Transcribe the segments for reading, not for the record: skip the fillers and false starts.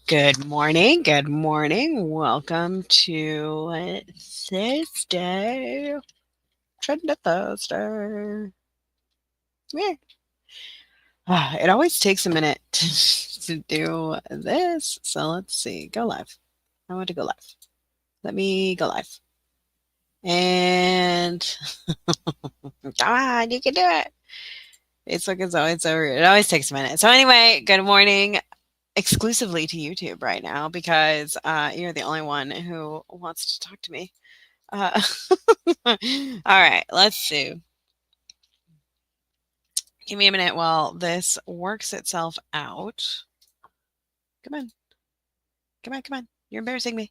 Good morning. Good morning. Welcome to Thursday. Trendy Thursday. Yeah. It always takes a minute to do this. So let's see. Go live. I want to go live. Let me go live. And come on, you can do it. Facebook is always so rude. It always takes a minute. So anyway, good morning. Exclusively to YouTube right now because you're the only one who wants to talk to me. Uh, all right, let's see. Give me a minute while this works itself out. Come on. Come on, come on. You're embarrassing me.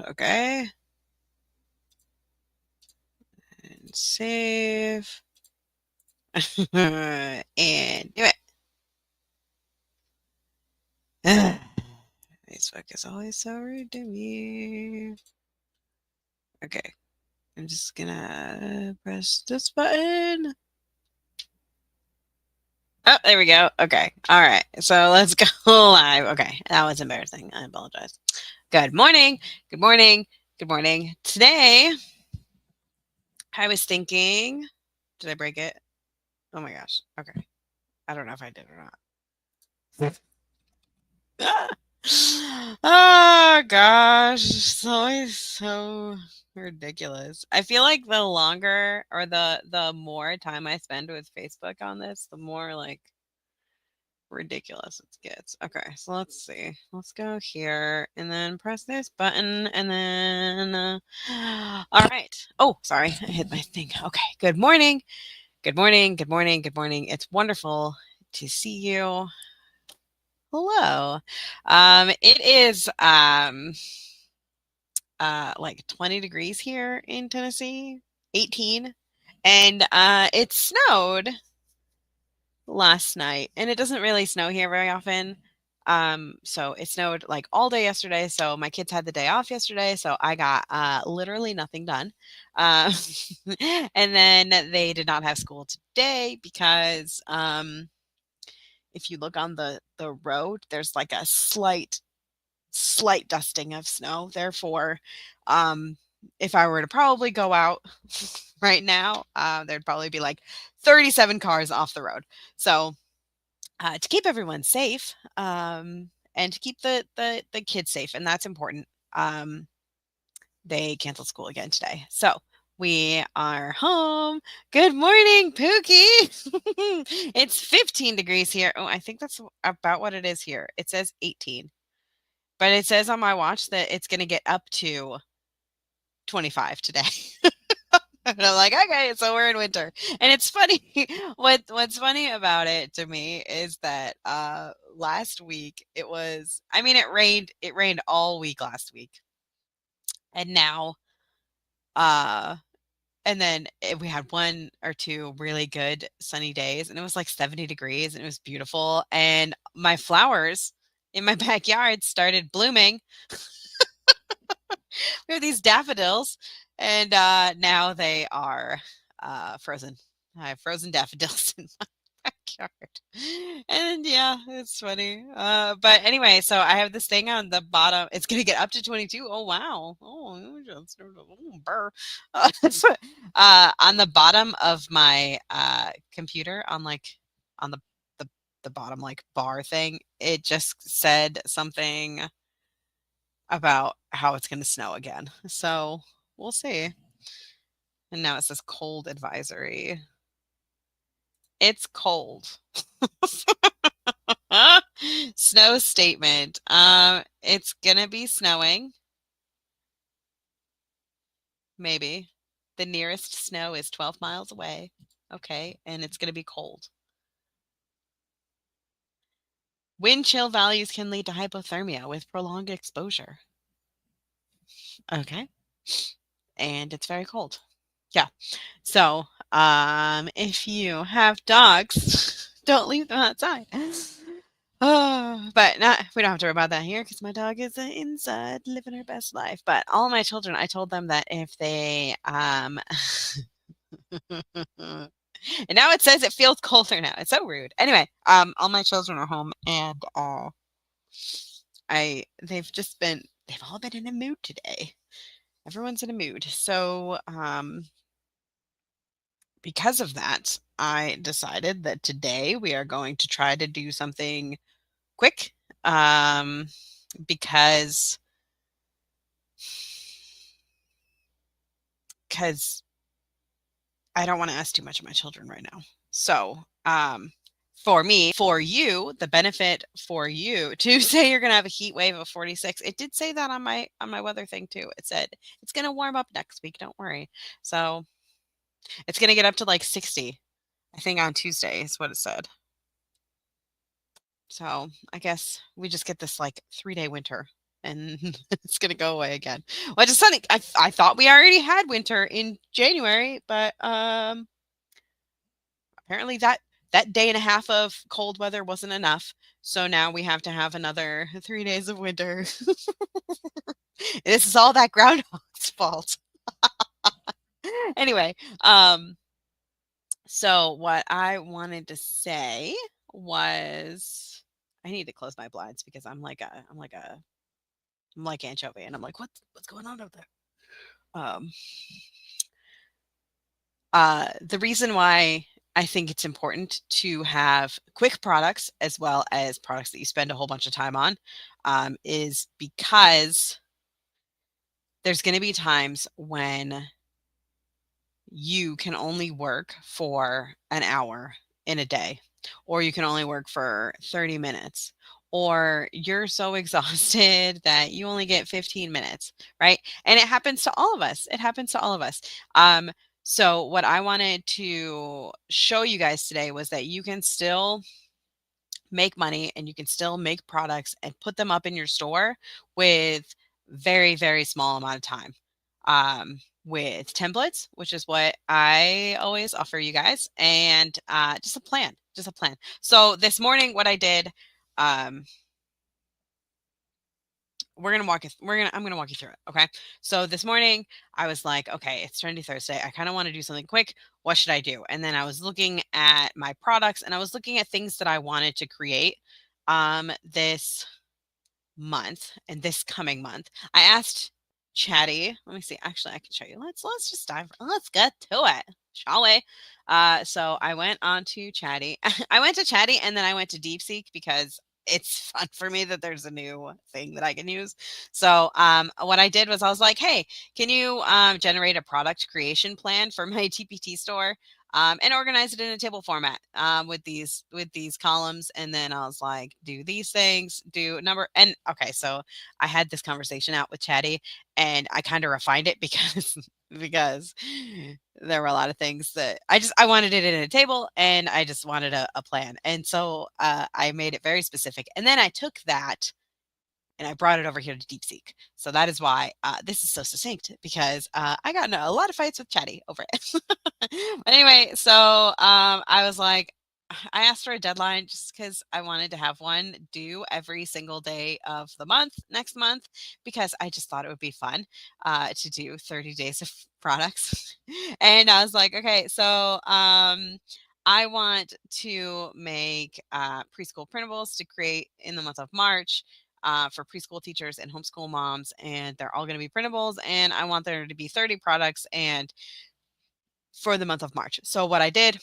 Okay. And save. And do it. Facebook is always so rude to me. Okay. I'm just gonna press this button. Oh, there we go. Okay. All right. So let's go live. Okay. That was embarrassing. I apologize. Good morning. Good morning. Good morning. Today, I was thinking, did I break it? Oh my gosh. Okay. I don't know if I did or not. Oh gosh. It's always so ridiculous. I feel like the longer or the more time I spend with Facebook on this, the more like ridiculous it gets. Okay, so let's see. Let's go here and then press this button and then all right. Oh, sorry. I hit my thing. Okay. Good morning. Good morning. Good morning. Good morning. It's wonderful to see you. Hello. It is like 20 degrees here in Tennessee. 18. And it snowed last night, and it doesn't really snow here very often. So it snowed like all day yesterday. So my kids had the day off yesterday, so I got literally nothing done. Um, and then they did not have school today because if you look on the road, there's like a slight dusting of snow. Therefore, um, if I were to probably go out right now, there'd probably be like 37 cars off the road. So to keep everyone safe and to keep the kids safe, and that's important. They canceled school again today, so we are home. Good morning, Pookie. It's 15 degrees here. Oh, I think that's about what it is here. It says 18, but it says on my watch that it's going to get up to 25 today. And I'm like, okay, so we're in winter. And it's funny. What's funny about it to me is that last week it rained all week last week. And now uh and then we had one or two really good sunny days and it was like 70 degrees and it was beautiful and my flowers in my backyard started blooming. We have these daffodils, and now they are frozen. I have frozen daffodils in my backyard. And yeah, it's funny. But anyway, so I have this thing on the bottom. It's gonna get up to 22. Oh wow. Oh, burr. On the bottom of my computer, on like on the bottom like bar thing, it just said something about how it's going to snow again. So we'll see. And now it says cold advisory. It's cold. Snow statement. It's gonna be snowing. Maybe. The nearest snow is 12 miles away. Okay, and it's gonna be cold. Wind chill values can lead to hypothermia with prolonged exposure. Okay. And it's very cold. Yeah. So, if you have dogs, don't leave them outside. Oh, but not we don't have to worry about that here because my dog is inside living her best life. But all my children, I told them that if they And now it says it feels colder now. It's so rude. Anyway, all my children are home, and they've all been in a mood today. Everyone's in a mood. So, because of that, I decided that today we are going to try to do something quick, because because I don't want to ask too much of my children right now. So, for you, the benefit for you to say you're going to have a heat wave of 46. It did say that on my weather thing too. It said it's going to warm up next week. Don't worry. So it's going to get up to like 60. I think on Tuesday is what it said. So I guess we just get this like 3-day winter, and it's going to go away again. Which is something I thought we already had winter in January, but apparently that day and a half of cold weather wasn't enough. So now we have to have another 3 days of winter. This is all that groundhog's fault. Anyway, so what I wanted to say was I need to close my blinds because I'm like anchovy, and I'm like, what's going on over there? The reason why I think it's important to have quick products as well as products that you spend a whole bunch of time on, is because there's going to be times when you can only work for an hour in a day, or you can only work for 30 minutes, or you're so exhausted that you only get 15 minutes, right? And it happens to all of us. It happens to all of us. So what I wanted to show you guys today was that you can still make money and you can still make products and put them up in your store with very, very small amount of time. With templates, which is what I always offer you guys, and just a plan, just a plan. So this morning, what I did, I'm gonna walk you through it. Okay. So this morning I was like, okay, it's Trendy Thursday. I kind of want to do something quick. What should I do? And then I was looking at my products, and I was looking at things that I wanted to create this month and this coming month. I asked Chatty, let me see. Actually, I can show you. Let's just dive. Let's get to it, shall we? So I went on to Chatty. I went to Chatty, and then I went to DeepSeek because it's fun for me that there's a new thing that I can use. So what I did was I was like, hey, can you generate a product creation plan for my TPT store? And organize it in a table format, with these columns. And then I was like, do these things, do number. And okay, so I had this conversation out with Chatty, and I kind of refined it because because there were a lot of things that I wanted it in a table, and I just wanted a plan. And so I made it very specific. And then I took that and I brought it over here to DeepSeek. So that is why this is so succinct, because I got in a lot of fights with Chatty over it. But anyway, so I was like, I asked for a deadline just because I wanted to have one due every single day of the month next month, because I just thought it would be fun to do 30 days of products. And I was like, okay, so I want to make preschool printables to create in the month of March. For preschool teachers and homeschool moms, and they're all going to be printables, and I want there to be 30 products and for the month of March. So what I did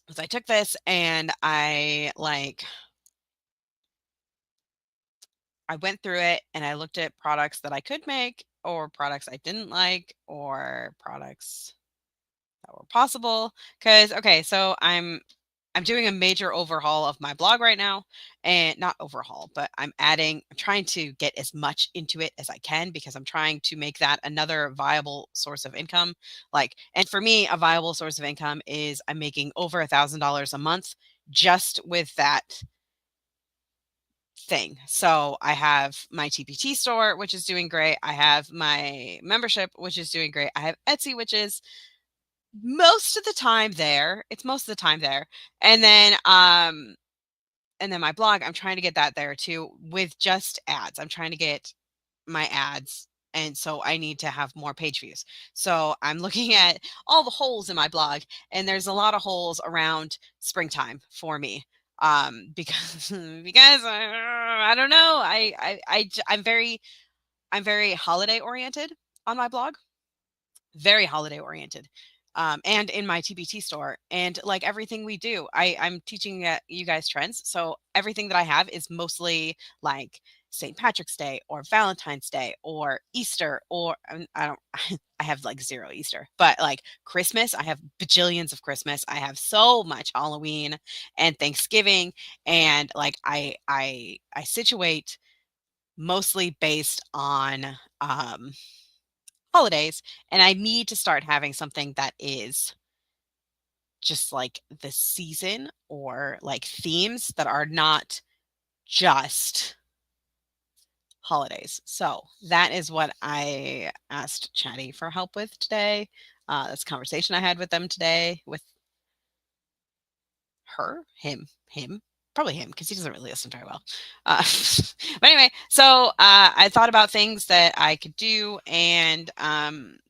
was I took this and I went through it and I looked at products that I could make, or products I didn't like, or products that were possible. Because okay, so I'm doing a major overhaul of my blog right now, and not overhaul, but I'm trying to get as much into it as I can, because I'm trying to make that another viable source of income. And for me, a viable source of income is I'm making over $1,000 a month just with that thing. So I have my TPT store, which is doing great. I have my membership, which is doing great. I have Etsy, which is most of the time there. It's most of the time there. And then my blog, I'm trying to get that there too with just ads. I'm trying to get my ads and so I need to have more page views. So I'm looking at all the holes in my blog, and there's a lot of holes around springtime for me. Because I don't know. I'm very holiday oriented on my blog, very holiday oriented. And in my TBT store, and like everything we do, I'm teaching you guys trends. So everything that I have is mostly like St. Patrick's Day or Valentine's Day or Easter, or I don't, I have like zero Easter, but like Christmas, I have bajillions of Christmas. I have so much Halloween and Thanksgiving, and like I situate mostly based on holidays, and I need to start having something that is just like the season or like themes that are not just holidays. So that is what I asked Chatty for help with today. This conversation I had with them today with her, him, probably him because he doesn't really listen very well. But anyway, so I thought about things that I could do, and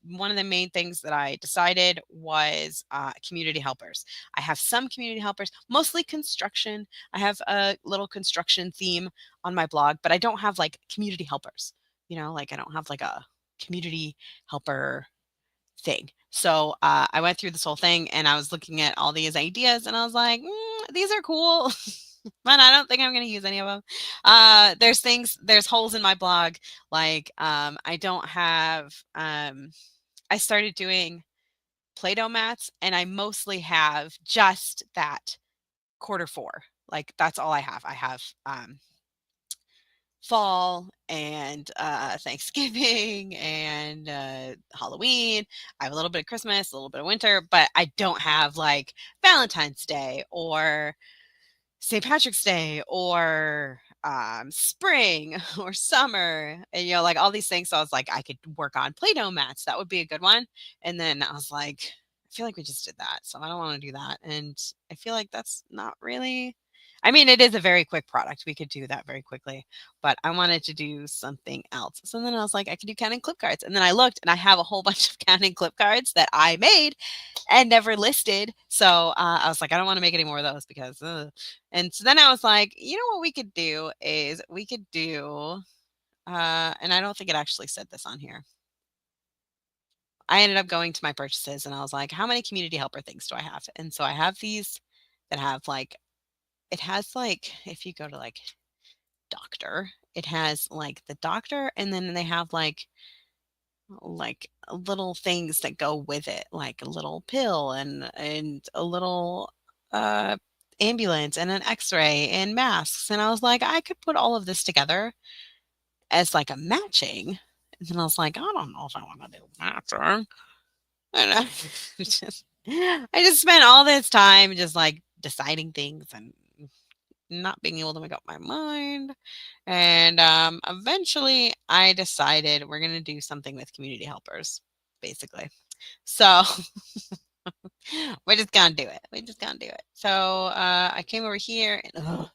one of the main things that I decided was community helpers. I have some community helpers, mostly construction. I have a little construction theme on my blog, but I don't have like community helpers. Like I don't have like a community helper thing. So I went through this whole thing, and I was looking at all these ideas, and I was like, these are cool, but I don't think I'm going to use any of them. There's holes in my blog. Like I don't have, I started doing Play-Doh mats, and I mostly have just that Q4. Like that's all I have. I have fall and Thanksgiving and Halloween. I have a little bit of Christmas, a little bit of winter, but I don't have like Valentine's Day or St. Patrick's Day or spring or summer, and like all these things. So I was like, I could work on Play-Doh mats. That would be a good one. And then I was like, I feel like we just did that, so I don't want to do that. And I feel like that's not really. I mean, it is a very quick product. We could do that very quickly, but I wanted to do something else. So then I was like, I could do counting clip cards. And then I looked, and I have a whole bunch of counting clip cards that I made and never listed. So I was like, I don't want to make any more of those because. And so then I was like, what we could do is we could do, and I don't think it actually said this on here. I ended up going to my purchases, and I was like, how many community helper things do I have? And so I have these that have like, it has like, if you go to like doctor, it has like the doctor, and then they have like little things that go with it, like a little pill and a little uh ambulance and an x-ray and masks. And I was like, I could put all of this together as like a matching. And then I was like, I don't know if I want to do matching. And I just spent all this time just like deciding things and not being able to make up my mind. And eventually I decided we're going to do something with community helpers, basically. So we're just going to do it. We're just going to do it. So I came over here, and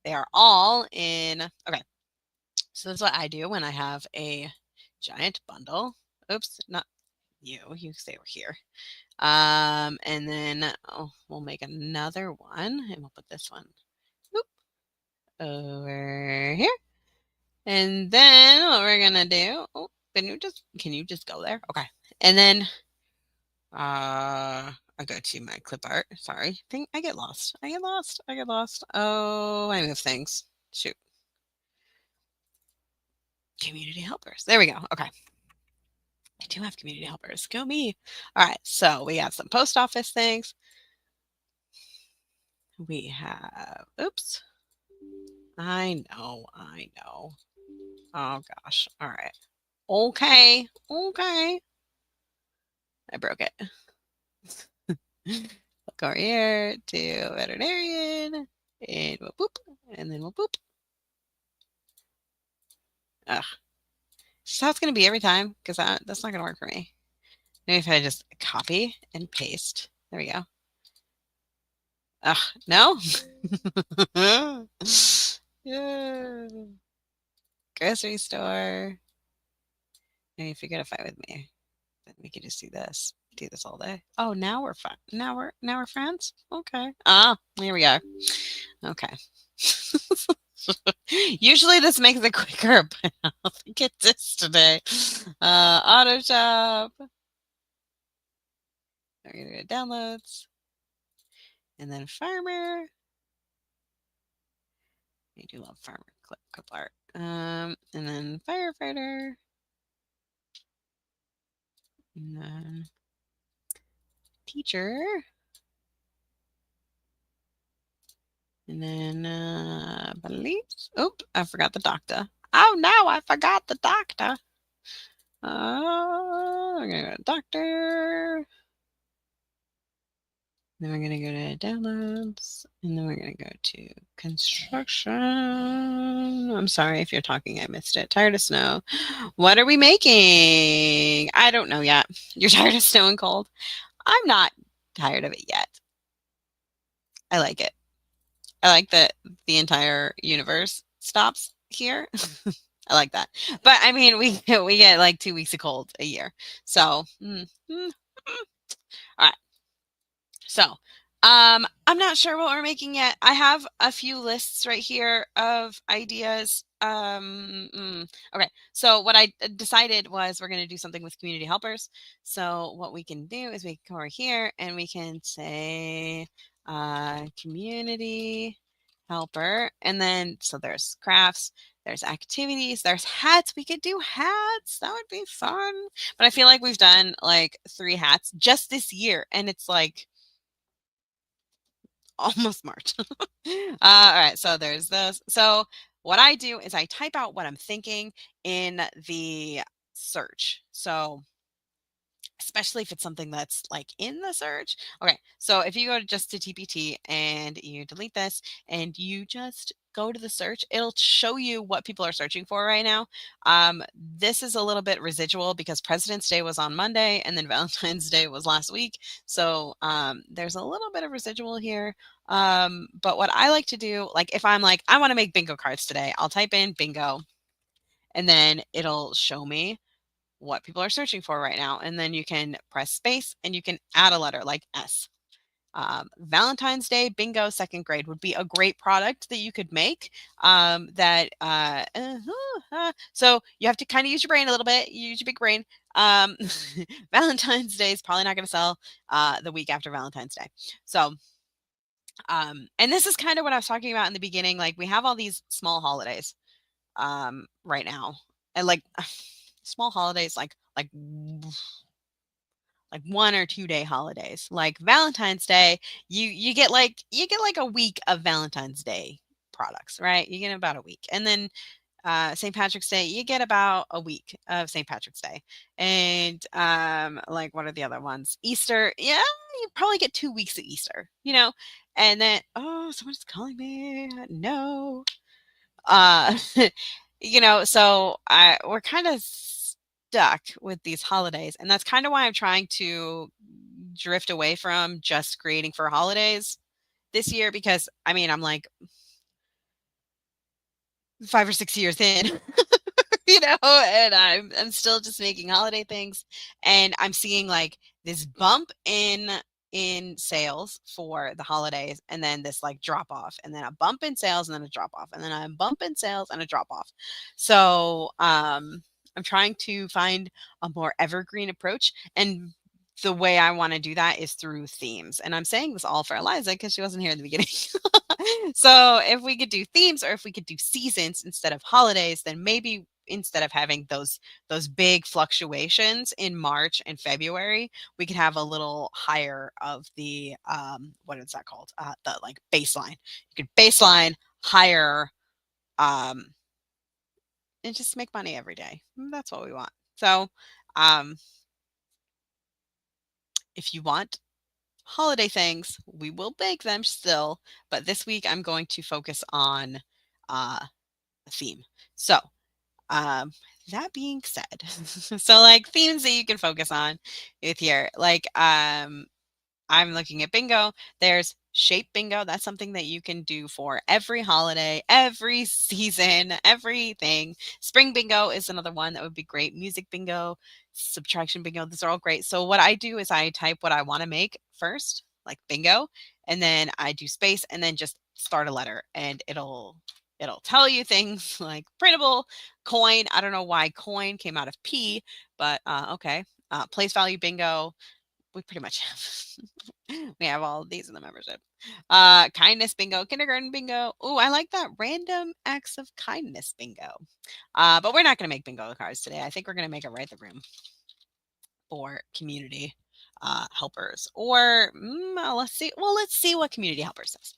they are all in. Okay. So that's what I do when I have a giant bundle. Oops, not you. You stay over here. And then we'll make another one, and we'll put this one over here. And then what we're gonna do? Oh, can you just go there? Okay. And then I go to my clip art. Sorry, I get lost. I get lost. I get lost. Oh, I move things. Shoot. Community helpers. There we go. Okay. I do have community helpers. Go me. All right. So we have some post office things. We have. Oops. I know. I know. Oh gosh. All right. Okay. Okay. I broke it. Look over here to veterinarian, and we'll boop, and then we'll boop. Ugh. This is how it's going to be every time, because that's not going to work for me. Maybe if I just copy and paste. There we go. Ugh, no? Yeah. Grocery store. And if you're gonna fight with me, then we could just do this all day. Oh, now we're fun. Now we're friends. Okay. Ah, here we go. Okay. Usually this makes it quicker, but I don't think it is today. Auto shop. We're gonna go downloads, and then farmer. I do love farmer clip art. And then firefighter, and then teacher, and then police. Oop, I forgot the doctor. Oh no, I forgot the doctor. We're gonna go to doctor. Then we're gonna go to downloads, and then we're gonna go to construction. I'm sorry if you're talking, I missed it. Tired of snow. What are we making? I don't know yet. You're tired of snow and cold? I'm not tired of it yet. I like it. I like that the entire universe stops here. I like that. But I mean, we get like 2 weeks of cold a year. So, all right. So, I'm not sure what we're making yet. I have a few lists right here of ideas. Okay. So what I decided was we're going to do something with community helpers. So what we can do is we can come over here and we can say community helper. And then, so there's crafts, there's activities, there's hats. We could do hats. That would be fun. But I feel like we've done like 3 hats just this year. And it's like, almost March. All right, so there's this. So what I do is I type out what I'm thinking in the search. So especially if it's something that's like in the search. Okay, so if you go to just to TPT and you delete this and you just go to the search, it'll show you what people are searching for right now. This is a little bit residual because President's Day was on Monday and then Valentine's Day was last week. So there's a little bit of residual here. But what I like to do, like if I'm like, I want to make bingo cards today, I'll type in bingo and then it'll show me what people are searching for right now. And then you can press space and you can add a letter like S. Valentine's Day bingo second grade would be a great product that you could make. So you have to kind of use your brain a little bit. Use your big brain. Valentine's Day is probably not going to sell the week after Valentine's Day. So, and this is kind of what I was talking about in the beginning. Like we have all these small holidays right now, and like small holidays, like 1 or 2 day holidays. Like Valentine's Day, you get like a week of Valentine's Day products, right? You get about a week. And then St. Patrick's Day, you get about a week of St. Patrick's Day. And like what are the other ones? Easter, yeah, you probably get 2 weeks of Easter, you know? And then oh, someone's calling me. No. Uh you know, so we're kind of stuck with these holidays, and that's kind of why I'm trying to drift away from just creating for holidays this year because I mean, I'm like 5 or 6 years in. You know, and I'm still just making holiday things and I'm seeing like this bump in sales for the holidays and then this like drop off and then a bump in sales and then a drop off and then a bump in sales and a drop off. So, I'm trying to find a more evergreen approach and the way I want to do that is through themes. And I'm saying this all for Eliza because she wasn't here in the beginning. So if we could do themes or if we could do seasons instead of holidays, then maybe instead of having those big fluctuations in March and February, we could have a little higher of the what is that called? The like baseline. You could baseline higher and just make money every day. That's what we want. So um if you want holiday things, we will bake them still, but this week I'm going to focus on a theme. So Um, that being said, so like themes that you can focus on with here, like I'm looking at bingo. There's shape bingo. That's something that you can do for every holiday, every season, everything. Spring bingo is another one that would be great. Music bingo, subtraction bingo. These are all great. So what I do is I type what I want to make first, like bingo, and then I do space and then just start a letter and it'll tell you things like printable, coin. I don't know why coin came out of P, but okay. Place value bingo, we pretty much have we have all of these in the membership. Kindness bingo, kindergarten bingo. Oh, I like that random acts of kindness bingo. But we're not going to make bingo cards today. I think we're going to make a write the room for community helpers. Or let's see. Well, let's see what community helpers says.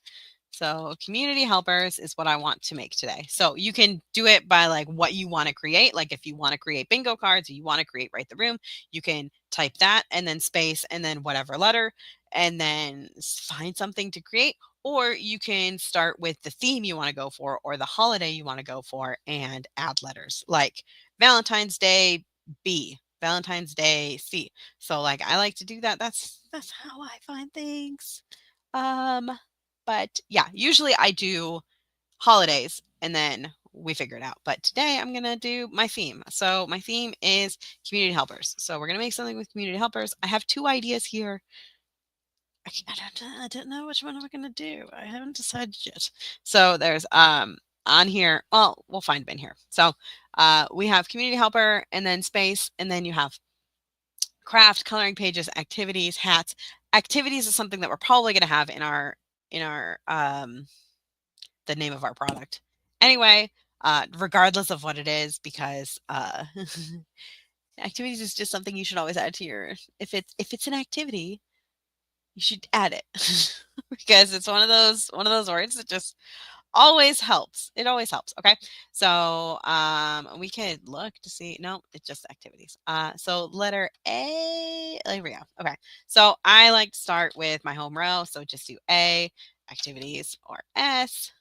So community helpers is what I want to make today. So you can do it by like what you want to create. Like if you want to create bingo cards, or you want to create write the room, you can type that and then space and then whatever letter and then find something to create. Or you can start with the theme you want to go for or the holiday you want to go for and add letters like Valentine's Day B, Valentine's Day C. So like I like to do that. That's how I find things. Um but yeah, usually I do holidays and then we figure it out. But today I'm going to do my theme. So my theme is community helpers. So we're going to make something with community helpers. I have two ideas here. I don't know which one we're going to do. I haven't decided yet. So there's on here, well, we'll find them in here. So we have community helper and then space and then you have craft, coloring pages, activities, hats. Activities is something that we're probably going to have in our the name of our product. Anyway, regardless of what it is, because activities is just something you should always add to your. If it's an activity, you should add it because it's one of those words that just always helps. It always helps. Okay, so we could look to see. No, it's just activities. So letter A. There we go. Okay, so I like to start with my home row. So just do A activities or S.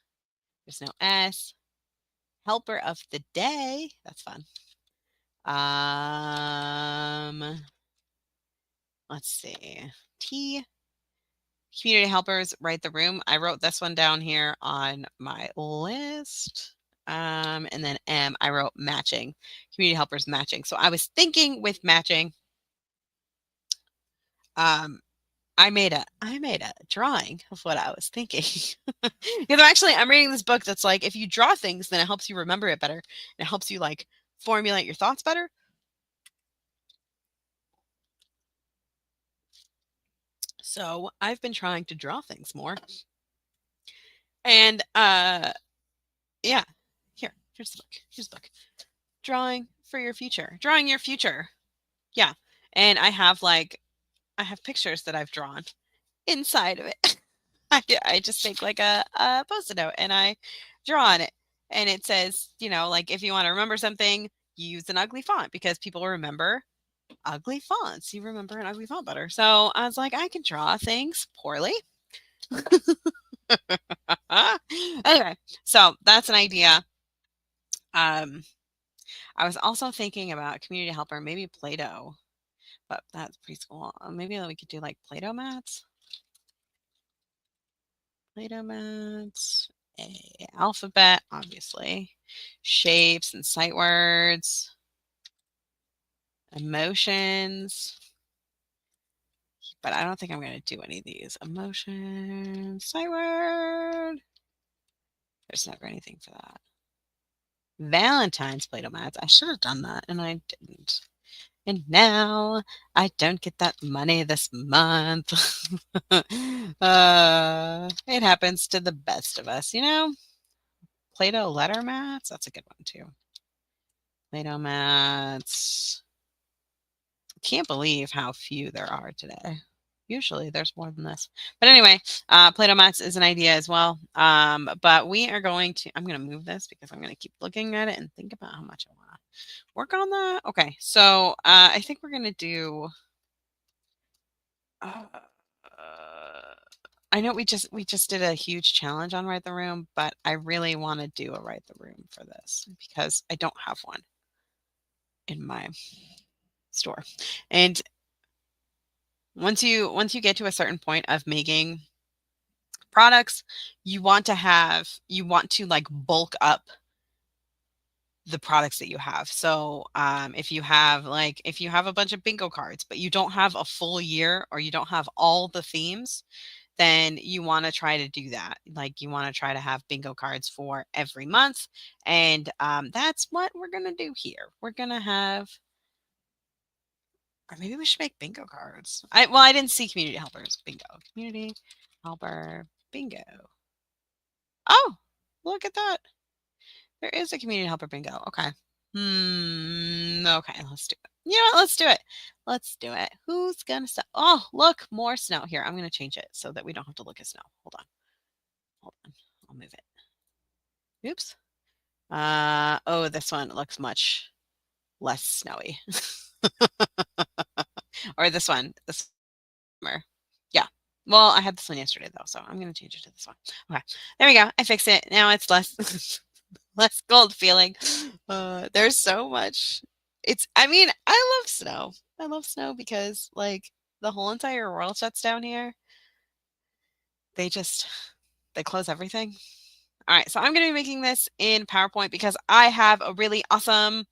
There's no S. Helper of the day. That's fun. Let's see. T. Community helpers, write the room. I wrote this one down here on my list. And then M, I wrote matching. Community helpers matching. So I was thinking with matching, um, I made a drawing of what I was thinking. Because I'm reading this book that's like if you draw things, then it helps you remember it better. It helps you like formulate your thoughts better. So I've been trying to draw things more. And yeah. Here's the book. Here's the book. Drawing for your future. Drawing your future. Yeah. And I have pictures that I've drawn inside of it. I just take like a post-it note and I draw on it. And it says, like if you want to remember something, use an ugly font because people remember ugly fonts. You remember an ugly font better. So I was like, I can draw things poorly. Anyway, so that's an idea. I was also thinking about community helper, maybe Play-Doh, but that's preschool. Maybe we could do like Play-Doh mats. Play-Doh mats, a alphabet, obviously, shapes and sight words, emotions. But I don't think I'm going to do any of these. Emotion, sight word. There's never anything for that. Valentine's Play-Doh mats. I should have done that, and I didn't. And now I don't get that money this month. It happens to the best of us, Play-Doh letter mats. That's a good one, too. Play-Doh mats. Can't believe how few there are today. Usually there's more than this. But anyway, Play-Doh mats is an idea as well. But we are going to, I'm going to move this because I'm going to keep looking at it and think about how much I want to work on that. Okay, so I think we're going to do, I know we just did a huge challenge on Write the Room, but I really want to do a Write the Room for this because I don't have one in my store. And Once you get to a certain point of making products, you want to like bulk up the products that you have. So, if you have a bunch of bingo cards, but you don't have a full year or you don't have all the themes, then you want to try to do that. Like you want to try to have bingo cards for every month, and that's what we're gonna do here. We're gonna have, or maybe we should make bingo cards. I didn't see community helpers bingo. Community helper bingo. Oh, look at that. There is a community helper bingo. Okay. Okay, let's do it. You know what? Let's do it. Let's do it. Who's gonna stop? Oh, look, more snow here. I'm gonna change it so that we don't have to look at snow. Hold on. Hold on. I'll move it. Oops. Oh, this one looks much less snowy. Or this one. This summer. Yeah. Well, I had this one yesterday though, so I'm gonna change it to this one. Okay. There we go. I fixed it. Now it's less less cold feeling. There's so much. I mean, I love snow. I love snow because, like, the whole entire world shuts down here. They just, they close everything. All right, so I'm going to be making this in PowerPoint because I have a really awesome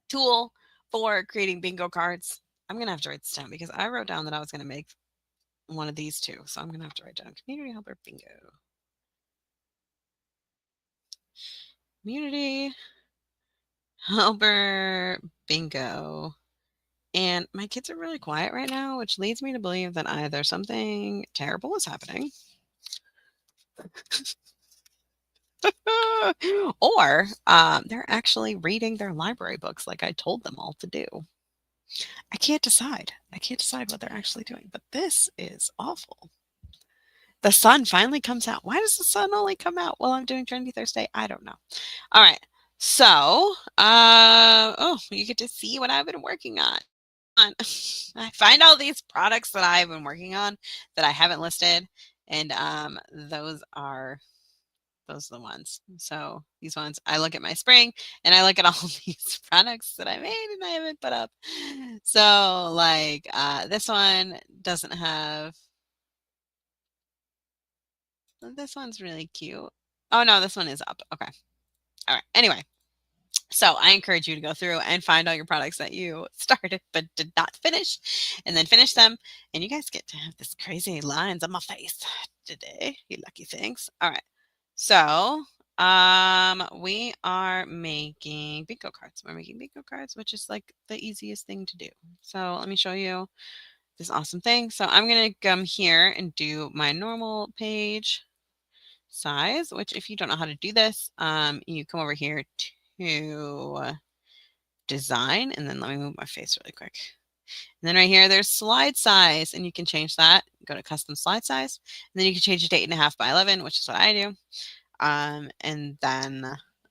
tool for creating bingo cards. I'm going to have to write this down because I wrote down that I was going to make one of these too. So I'm going to have to write down community helper bingo. Community helper bingo. And my kids are really quiet right now, which leads me to believe that either something terrible is happening or they're actually reading their library books like I told them all to do. I can't decide. I can't decide what they're actually doing, but this is awful. The sun finally comes out. Why does the sun only come out while I'm doing Trendy Thursday? I don't know. All right. So, oh, you get to see what I've been working on. I find all these products that I've been working on that I haven't listed, and those are the ones. So these ones, I look at my spring and I look at all these products that I made and I haven't put up. So like this one doesn't have. This one's really cute. Oh no, this one is up. Okay. All right. Anyway, so I encourage you to go through and find all your products that you started but did not finish, and then finish them. And you guys get to have this crazy lines on my face today, you lucky things. All right. So we are making bingo cards. We're making bingo cards, which is like the easiest thing to do. So let me show you this awesome thing. So I'm gonna come here and do my normal page size, which if you don't know how to do this, you come over here to design, and then let me move my face really quick. And then right here, there's slide size, and you can change that. Go to custom slide size, and then you can change it to 8.5 by 11, which is what I do. And then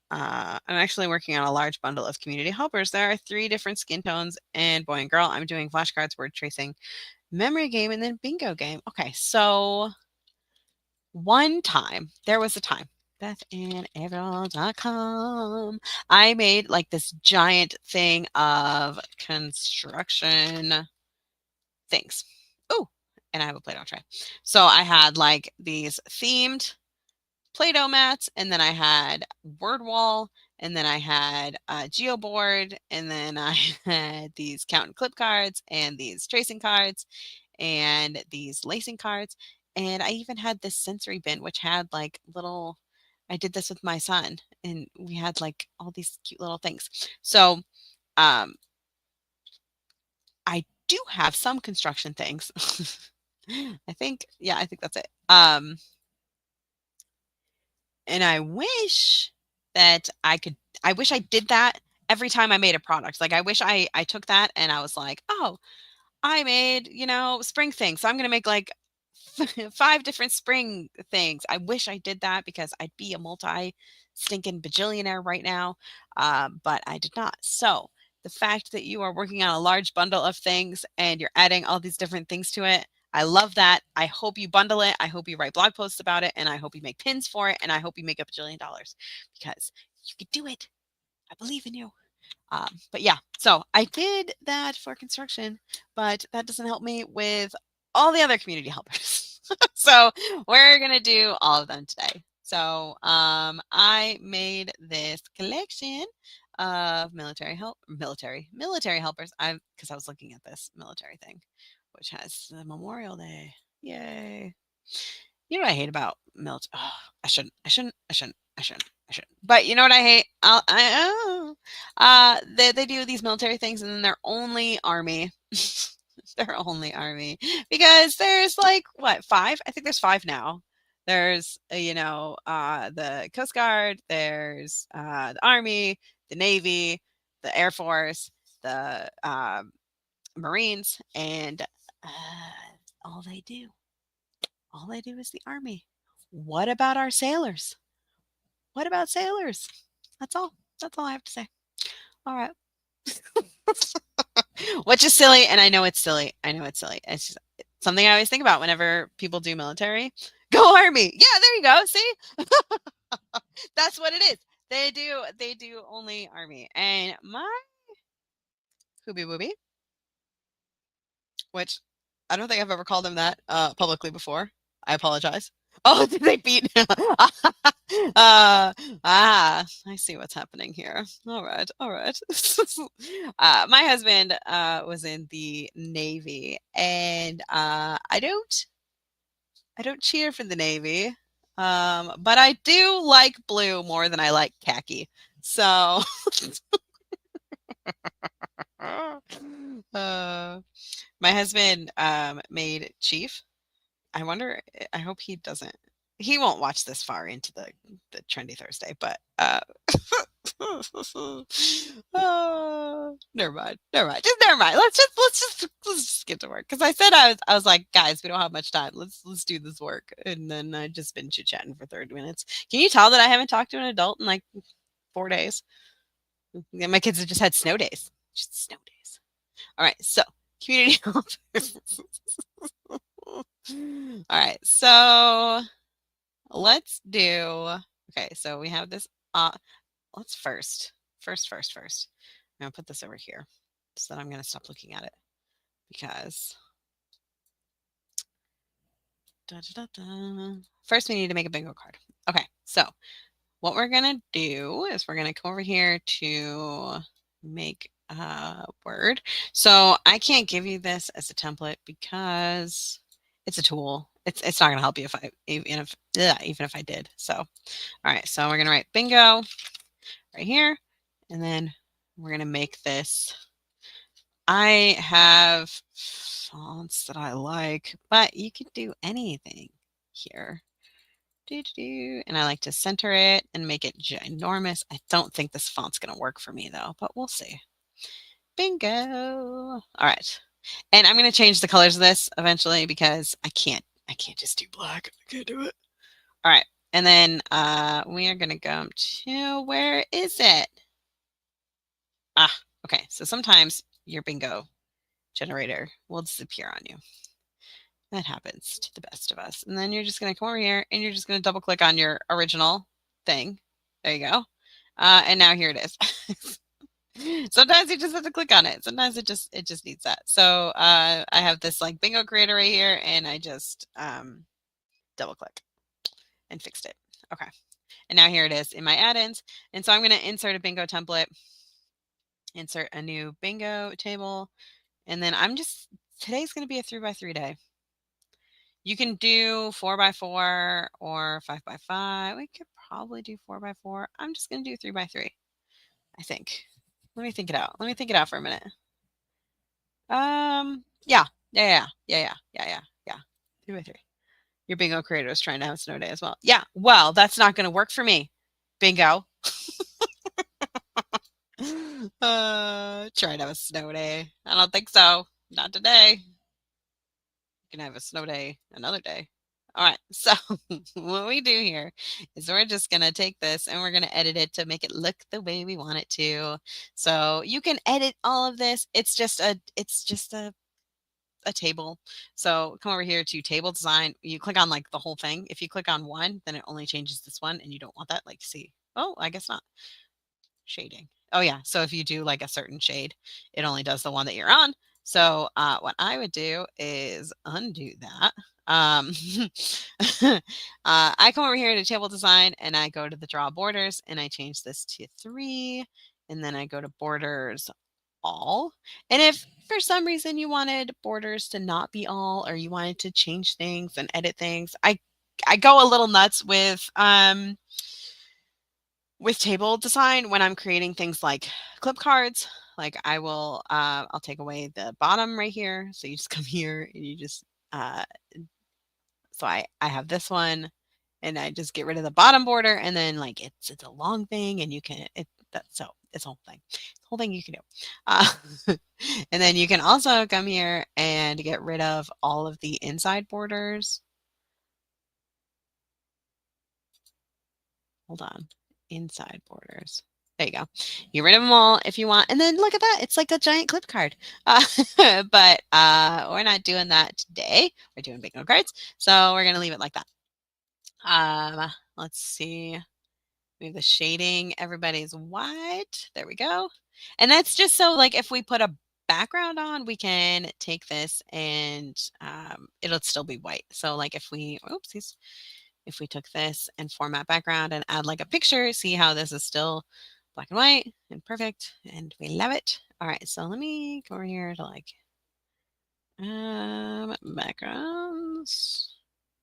I'm actually working on a large bundle of community helpers. There are 3 different skin tones, and boy and girl. I'm doing flashcards, word tracing, memory game, and then bingo game. Okay, so there was a time, BethAndAvril.com. I made like this giant thing of construction things. Oh, and I have a Play-Doh tray. So I had like these themed Play-Doh mats, and then I had word wall, and then I had a geoboard, and then I had these count and clip cards, and these tracing cards, and these lacing cards, and I even had this sensory bin, which had like little. I did this with my son, and we had like all these cute little things. So, um, I do have some construction things. I think, yeah, I think that's it. And I wish that I wish I did that every time I made a product. Like I wish I took that and I was like, "Oh, I made, spring things. So I'm going to make like 5 different spring things." I wish I did that because I'd be a multi stinking bajillionaire right now. But I did not. So the fact that you are working on a large bundle of things and you're adding all these different things to it, I love that. I hope you bundle it. I hope you write blog posts about it. And I hope you make pins for it. And I hope you make $1 bajillion because you could do it. I believe in you. But yeah, so I did that for construction, but that doesn't help me with all the other community helpers. So we're gonna do all of them today. So I made this collection of military helpers. Because I was looking at this military thing, which has the Memorial Day. Yay! You know what I hate about military? Oh, I shouldn't. But you know what I hate? They do these military things and then they're only army. They're only army because there's like what, five? I think there's five now. There's the Coast Guard. There's the Army, the Navy, the Air Force, the Marines, and all they do all they do is the Army. What about our sailors? What about sailors? That's all. That's all I have to say. All right. Which is silly, and I know it's silly. I know it's silly. It's just something I always think about whenever people do military. Go Army. Yeah, there you go. See? That's what it is. They do only Army. And my Hooby Wooby, which I don't think I've ever called him that publicly before. I apologize. Oh, did they beat? I see what's happening here. All right, all right. My husband was in the Navy, and I don't cheer for the Navy, but I do like blue more than I like khaki. So, uh, my husband made chief. I wonder. I hope he doesn't. He won't watch this far into the Trendy Thursday, but never mind. Never mind. Just never mind. Let's just get to work. Because I was like, guys, we don't have much time. Let's do this work. And then I just been chit chatting for 30 minutes. Can you tell that I haven't talked to an adult in like 4 days? Yeah, my kids have just had snow days. Just snow days. All right. So community health. All right. So let's do. Okay. So we have this. Let's first. I'm gonna put this over here, so that I'm gonna stop looking at it because. Da, da, da, da. First, we need to make a bingo card. Okay. So what we're gonna do is we're gonna come over here to make a word. So I can't give you this as a template because it's a tool. It's not gonna help you even if I did. So all right, so we're gonna write bingo right here, and then we're gonna make this. I have fonts that I like, but you could do anything here. And I like to center it and make it ginormous. I don't think this font's going to work for me though, but we'll see. Bingo. All right. And I'm going to change the colors of this eventually because I can't just do black. I can't do it. All right. And then we are going to go to, where is it? Okay. So sometimes your bingo generator will disappear on you. That happens to the best of us. And then you're just going to come over here and you're just going to double click on your original thing. There you go. And now here it is. Sometimes you just have to click on it. Sometimes it just needs that. So I have this like bingo creator right here and I just double click and fixed it. Okay. And now here it is in my add-ins. And so I'm going to insert a bingo template, insert a new bingo table. And then today's going to be a 3x3 day. You can do 4x4 or 5x5. We could probably do 4x4. I'm just going to do 3x3, I think. Let me think it out. Let me think it out for a minute. Yeah. 3x3. Your bingo creator is trying to have a snow day as well. Yeah. Well, that's not going to work for me. Bingo. Trying to have a snow day. I don't think so. Not today. You can have a snow day another day. All right, so what we do here is we're just going to take this and we're going to edit it to make it look the way we want it to. So you can edit all of this. It's just a table. So come over here to table design. You click on like the whole thing. If you click on one, then it only changes this one and you don't want that. Like, see, oh, I guess not. Shading. Oh yeah. So if you do like a certain shade, it only does the one that you're on. So what I would do is undo that. Um, I come over here to table design and I go to the draw borders and I change this to 3. And then I go to borders all. And if for some reason you wanted borders to not be all or you wanted to change things and edit things, I go a little nuts with table design when I'm creating things like clip cards. Like I'll take away the bottom right here. So you just come here and you just, uh, so I have this one and I just get rid of the bottom border and then like it's a long thing and you can, so it's a whole thing. It's a whole thing you can do. Uh, and then you can also come here and get rid of all of the inside borders. Hold on. Inside borders. There you go. Get rid of them all if you want. And then look at that. It's like a giant clip card. Uh, but we're not doing that today. We're doing bingo cards. So we're going to leave it like that. Let's see. We have the shading. Everybody's white. There we go. And that's just so like if we put a background on, we can take this and it'll still be white. So like oopsies. If we took this and format background and add like a picture, see how this is still black and white and perfect and we love it. All right, so let me go over here to like backgrounds,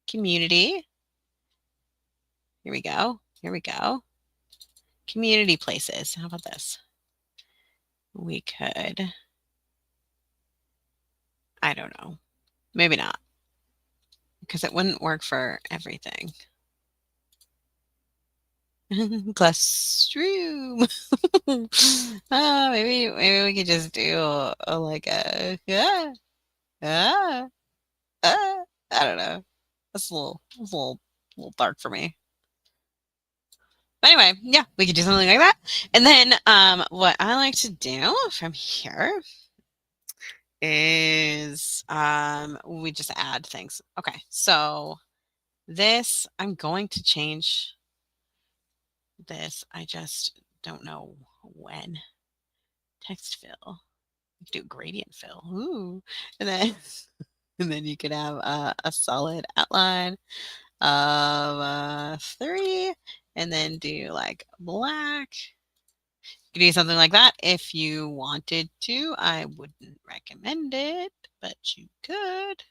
community. Here we go. Here we go. Community places. How about this? We could, I don't know, maybe not because it wouldn't work for everything. Classroom. Maybe we could just do like a ah, I don't know. That's a little dark for me. But anyway, yeah, we could do something like that. And then what I like to do from here is we just add things. Okay, so this I'm going to change this. I just don't know when. Text fill. Do gradient fill. Ooh. And then and then you could have a solid outline of 3 and then do like black. You could do something like that if you wanted to. I wouldn't recommend it, but you could.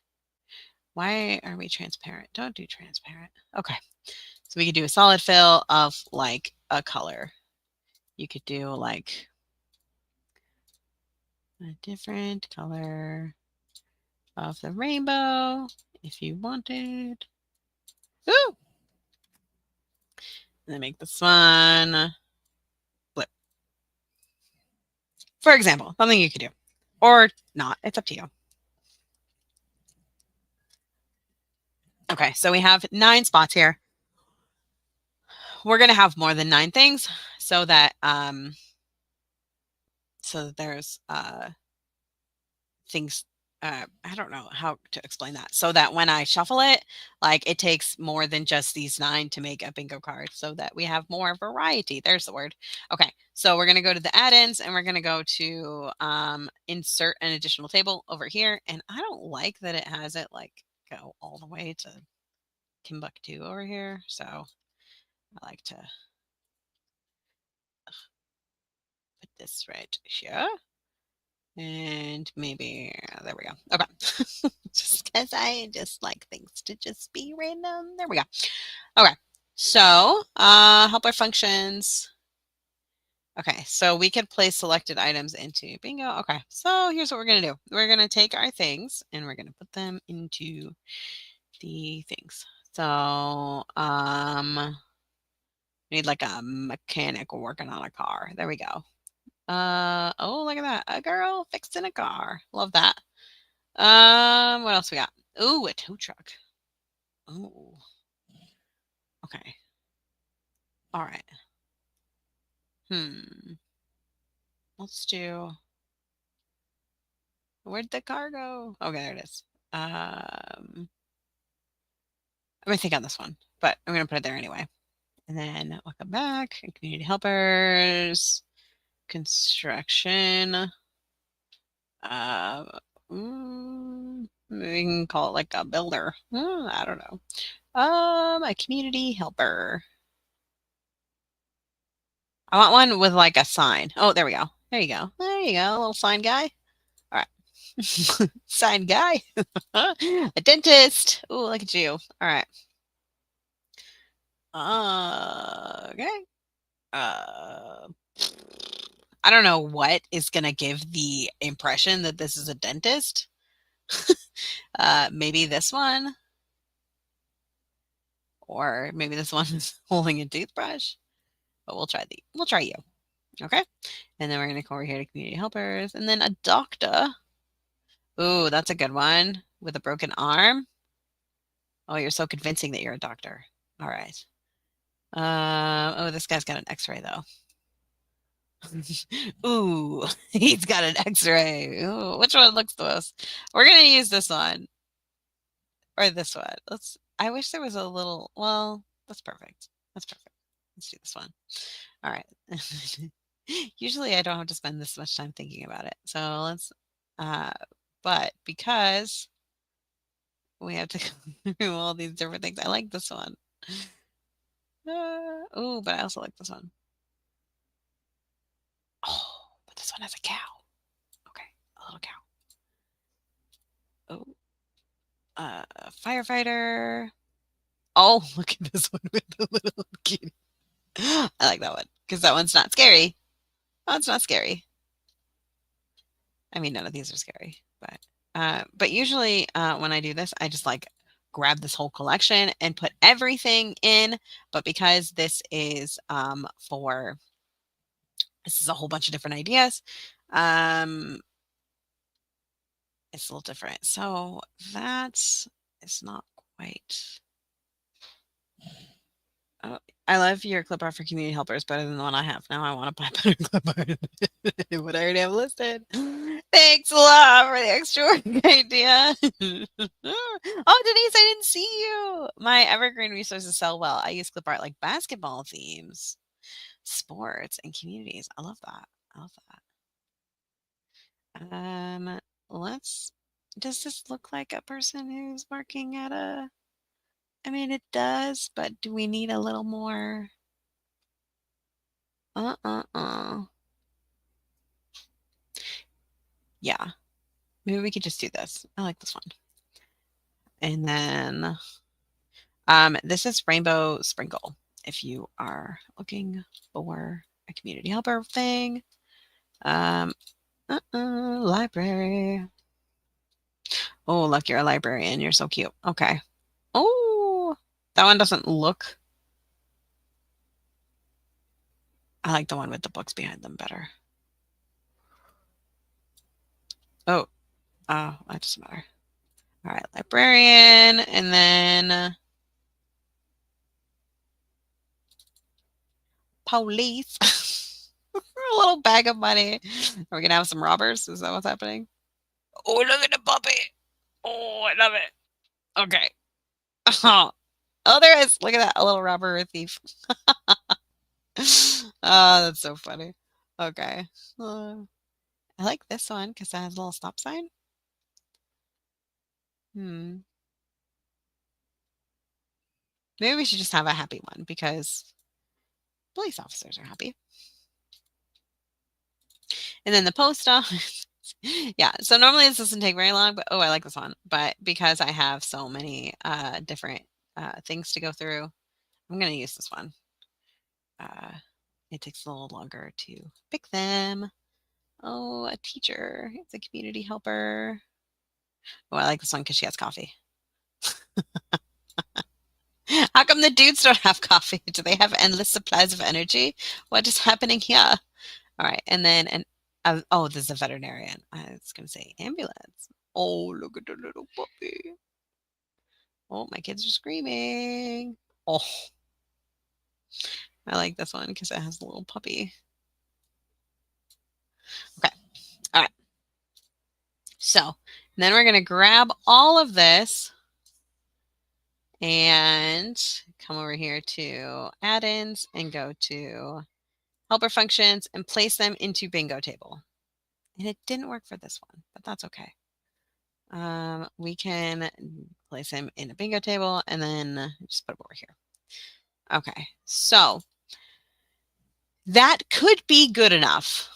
Why are we transparent? Don't do transparent. Okay. So we could do a solid fill of like a color. You could do like a different color of the rainbow if you wanted. Ooh! And then make this one blue. For example, something you could do. Or not. It's up to you. Okay, so we have 9 spots here. We're going to have more than 9 things so that there's things I don't know how to explain that. So that when I shuffle it, like it takes more than just these 9 to make a bingo card so that we have more variety. There's the word. Okay, so we're going to go to the add-ins and we're going to go to insert an additional table over here. And I don't like that it has it like go all the way to Timbuktu over here. So I like to put this right here. And maybe there we go. Okay. Just because I just like things to just be random. There we go. Okay. So helper functions. Okay, so we could place selected items into bingo. Okay, so here's what we're gonna do. We're gonna take our things and we're gonna put them into the things. So we need like a mechanic working on a car. There we go. Oh, look at that. A girl fixing a car. Love that. What else we got? Ooh, a tow truck. Ooh. Okay. All right. Let's do. Where'd the car go? Okay, there it is. I'm gonna think on this one, but I'm gonna put it there anyway. And then we'll come back. Community helpers. construction. Uh, we can call it like a builder. I don't know. A community helper. I want one with like a sign. Oh, there we go. There you go. There you go. A little sign guy. All right. Sign guy. A dentist. Oh, look at you. All right. Okay. Uh, I don't know what is going to give the impression that this is a dentist. Maybe this one, or maybe this one is holding a toothbrush. But we'll try you. Okay. And then we're going to come over here to community helpers, and then a doctor. Ooh, that's a good one with a broken arm. Oh, you're so convincing that you're a doctor. All right. Oh, this guy's got an X-ray though. Ooh, he's got an X-ray. Ooh, which one looks the most? We're gonna use this one or this one. Let's. I wish there was a little. Well, that's perfect. That's perfect. Let's do this one. All right. Usually, I don't have to spend this much time thinking about it. So let's. Uh, but because we have to go through all these different things, I like this one. Oh, but I also like this one. Oh, but this one has a cow. Okay, a little cow. Oh, firefighter. Oh, look at this one with the little kitty. I like that one because that one's not scary. Oh, it's not scary. I mean, none of these are scary, but usually when I do this, I just like grab this whole collection and put everything in. But because this is a whole bunch of different ideas, um, it's a little different. So that is not quite. Oh, I love your clip art for community helpers better than the one I have. Now I want to buy better clip art than what I already have listed. Thanks a lot for the extra work idea. Oh, Denise, I didn't see you. My evergreen resources sell well. I use clip art like basketball themes, sports, and communities. I love that. I love that. Let's. Does this look like a person who's working at a? I mean, it does, but do we need a little more? Uh. Yeah, maybe we could just do this. I like this one. And then this is Rainbow Sprinkle. If you are looking for a community helper thing, library. Oh, look, you're a librarian. You're so cute. Okay. Oh, that one doesn't look. I like the one with the books behind them better. Oh, that doesn't matter. All right, librarian, and then police. A little bag of money. Are we gonna have some robbers? Is that what's happening? Oh, look at the puppy. Oh, I love it. Okay. Oh, oh, there is. Look at that. A little robber or thief. Oh, that's so funny. Okay. I like this one because it has a little stop sign. Hmm. Maybe we should just have a happy one because police officers are happy. And then the post office. Yeah. So normally this doesn't take very long, but oh, I like this one. But because I have so many different things to go through, I'm going to use this one. It takes a little longer to pick them. Oh, a teacher. It's a community helper. Oh, I like this one because she has coffee. How come the dudes don't have coffee? Do they have endless supplies of energy? What is happening here? All right, and then oh, this is a veterinarian. I was gonna say ambulance. Oh, look at the little puppy. Oh, my kids are screaming. Oh, I like this one because it has a little puppy. Okay, all right. So then we're gonna grab all of this and come over here to add-ins and go to helper functions, and place them into bingo table. And it didn't work for this one, but that's okay. We can place him in a bingo table and then just put him over here. Okay, so that could be good enough.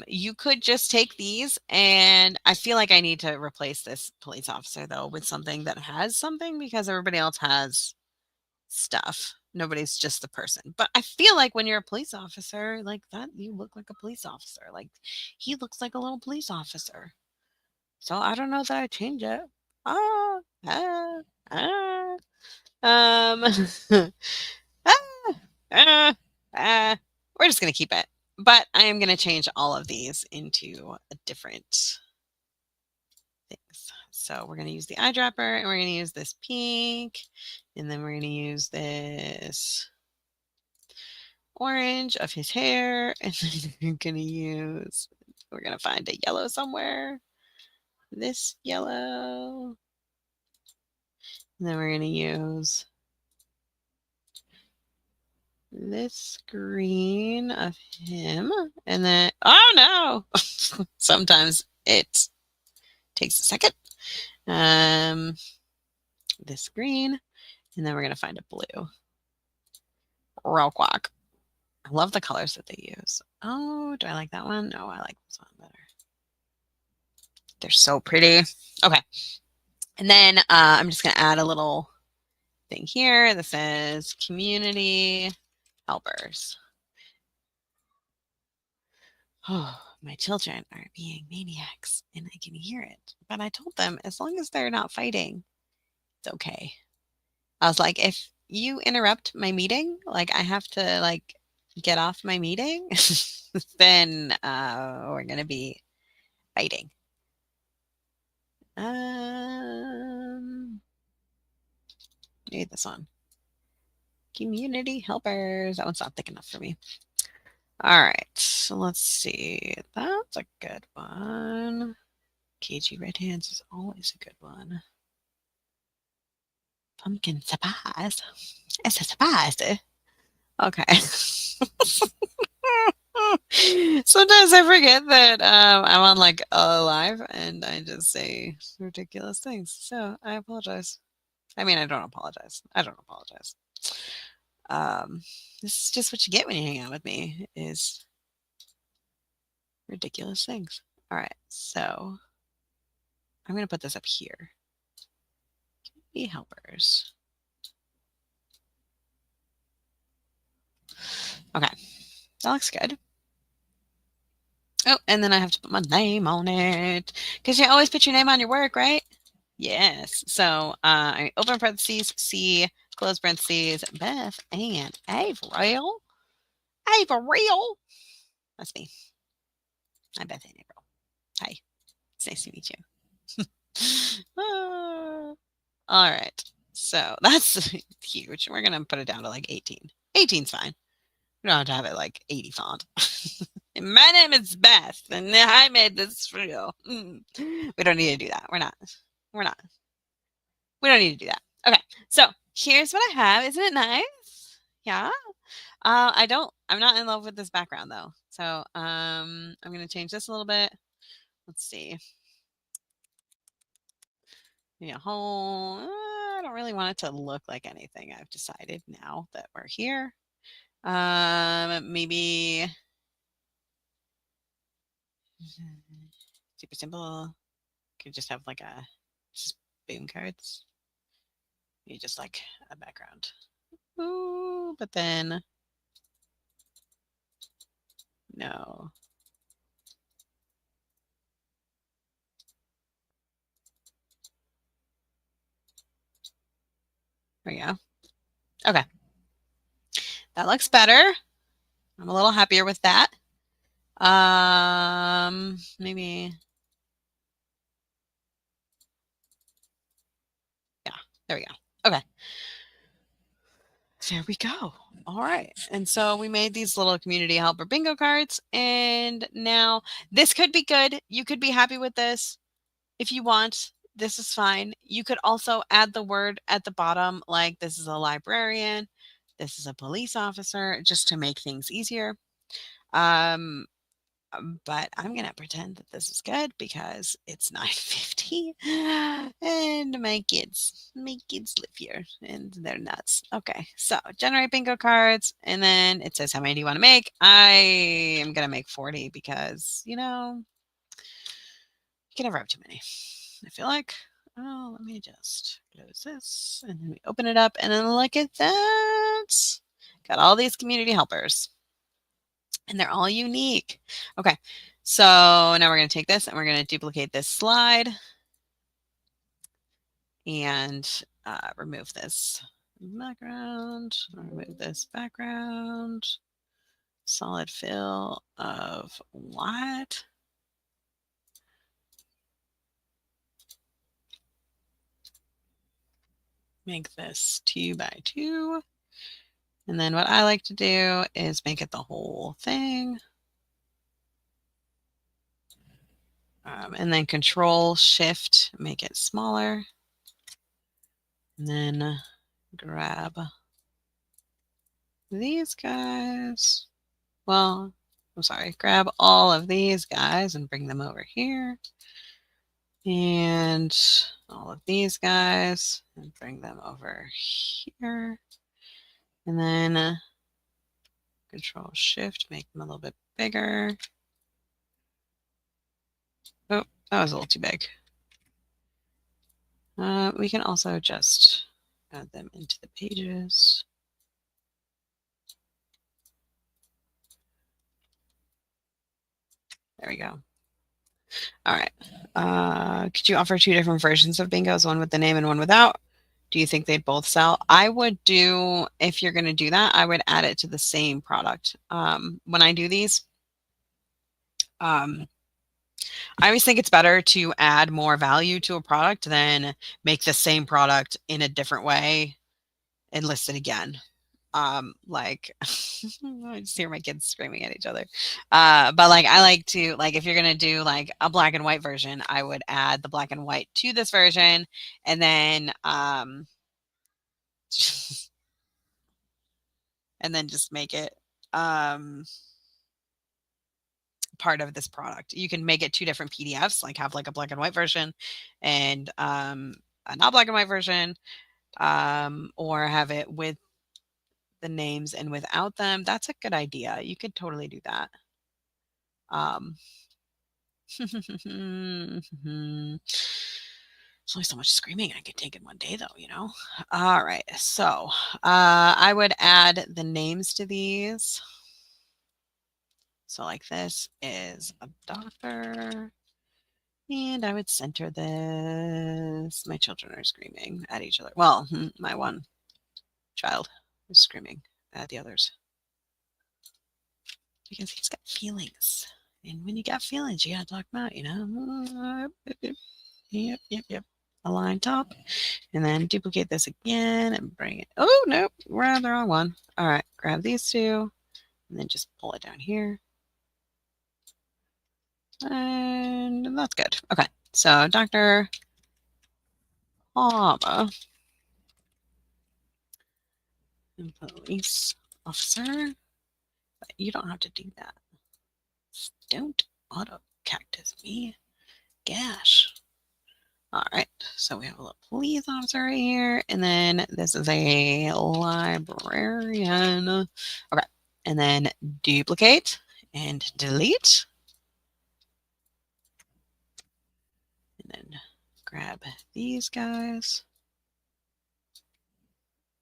You could just take these, and I feel like I need to replace this police officer though with something that has something, because everybody else has stuff. Nobody's just the person. But I feel like when you're a police officer like that, you look like a police officer. Like he looks like a little police officer. So I don't know that I change it. Ah, ah, ah. Um, ah, ah, ah. We're just gonna keep it. But I am gonna change all of these into a different things. So we're gonna use the eyedropper, and we're gonna use this pink, and then we're gonna use this orange of his hair, and then we're gonna find a yellow somewhere. This yellow. And then we're gonna use this green of him, and then, oh no, sometimes it takes a second. This green, and then we're gonna find a blue. Real quick. I love the colors that they use. Oh, do I like that one? No, I like this one better. They're so pretty. Okay, and then I'm just gonna add a little thing here that says community helpers. Oh, my children are being maniacs and I can hear it. But I told them as long as they're not fighting, it's okay. I was like, if you interrupt my meeting, like I have to like get off my meeting, then we're gonna be fighting. Maybe this one. Community helpers. That one's not thick enough for me. All right, so let's see. That's a good one. Cagey red hands is always a good one. Pumpkin surprise. It's a surprise. Okay. Sometimes I forget that I'm on like a live and I just say ridiculous things. So I apologize. I mean, I don't apologize. I don't apologize. This is just what you get when you hang out with me, is ridiculous things. All right, so I'm going to put this up here. Be helpers. Okay, that looks good. Oh, and then I have to put my name on it, because you always put your name on your work, right? Yes. So I open parentheses, C, close parentheses, Beth and Avril. Avril. That's me. I'm Beth and Avril. Hi. It's nice to meet you. All right. So that's huge. We're going to put it down to like 18. 18's fine. We don't have to have it like 80 font. My name is Beth, and I made this for you. We don't need to do that. We're not. We don't need to do that. Okay. So here's what I have. Isn't it nice? Yeah. I'm not in love with this background though. So I'm going to change this a little bit. Let's see. Yeah, whole. I don't really want it to look like anything. I've decided now that we're here. Maybe super simple. Could just have like a spoon cards. You just like a background. Ooh, but then no. There we go. Okay. That looks better. I'm a little happier with that. Maybe. Yeah, there we go. Okay. There we go. All right. And so we made these little community helper bingo cards. And now this could be good. You could be happy with this if you want. This is fine. You could also add the word at the bottom, like this is a librarian, this is a police officer, just to make things easier. Um, but I'm gonna pretend that this is good because it's 9:50, and my kids live here, and they're nuts. Okay, so generate bingo cards, and then it says how many do you want to make? I am gonna make 40 because you can never have too many. I feel like. Oh, let me just close this, and then we open it up, and then look at that. Got all these community helpers, and they're all unique. Okay, so now we're going to take this and we're going to duplicate this slide and remove this background, remove this background, solid fill of what? Make this 2 by 2. And then what I like to do is make it the whole thing. And then Control Shift, make it smaller. And then grab these guys. Well, I'm sorry, grab all of these guys and bring them over here. And all of these guys and bring them over here. And then Control Shift, make them a little bit bigger. Oh, that was a little too big. We can also just add them into the pages. There we go. All right. Could you offer 2 different versions of bingos, one with the name and one without? Do you think they'd both sell? I would do, if you're going to do that, I would add it to the same product. When I do these, I always think it's better to add more value to a product than make the same product in a different way and list it again. Like I just hear my kids screaming at each other. But like I like to, like, if you're gonna do like a black and white version, I would add the black and white to this version, and then and then just make it part of this product. You can make it 2 different PDFs, like have like a black and white version and a not black and white version, or have it with the names and without them. That's a good idea. You could totally do that. Um, There's only so much screaming I could take in one day, though, you know? All right. So I would add the names to these. So, like, this is a doctor. And I would center this. My children are screaming at each other. Well, my one child is screaming at the others because he's got feelings. And when you got feelings, you got to talk about, you know. Yep. Align top. And then duplicate this again and bring it. Oh, nope. We're on the wrong one. All right. Grab these 2 and then just pull it down here. And that's good. Okay. So, Dr. Hama, police officer. But you don't have to do that. Don't auto cactus me. Gosh. All right. So we have a little police officer right here. And then this is a librarian. Okay. And then duplicate and delete. And then grab these guys.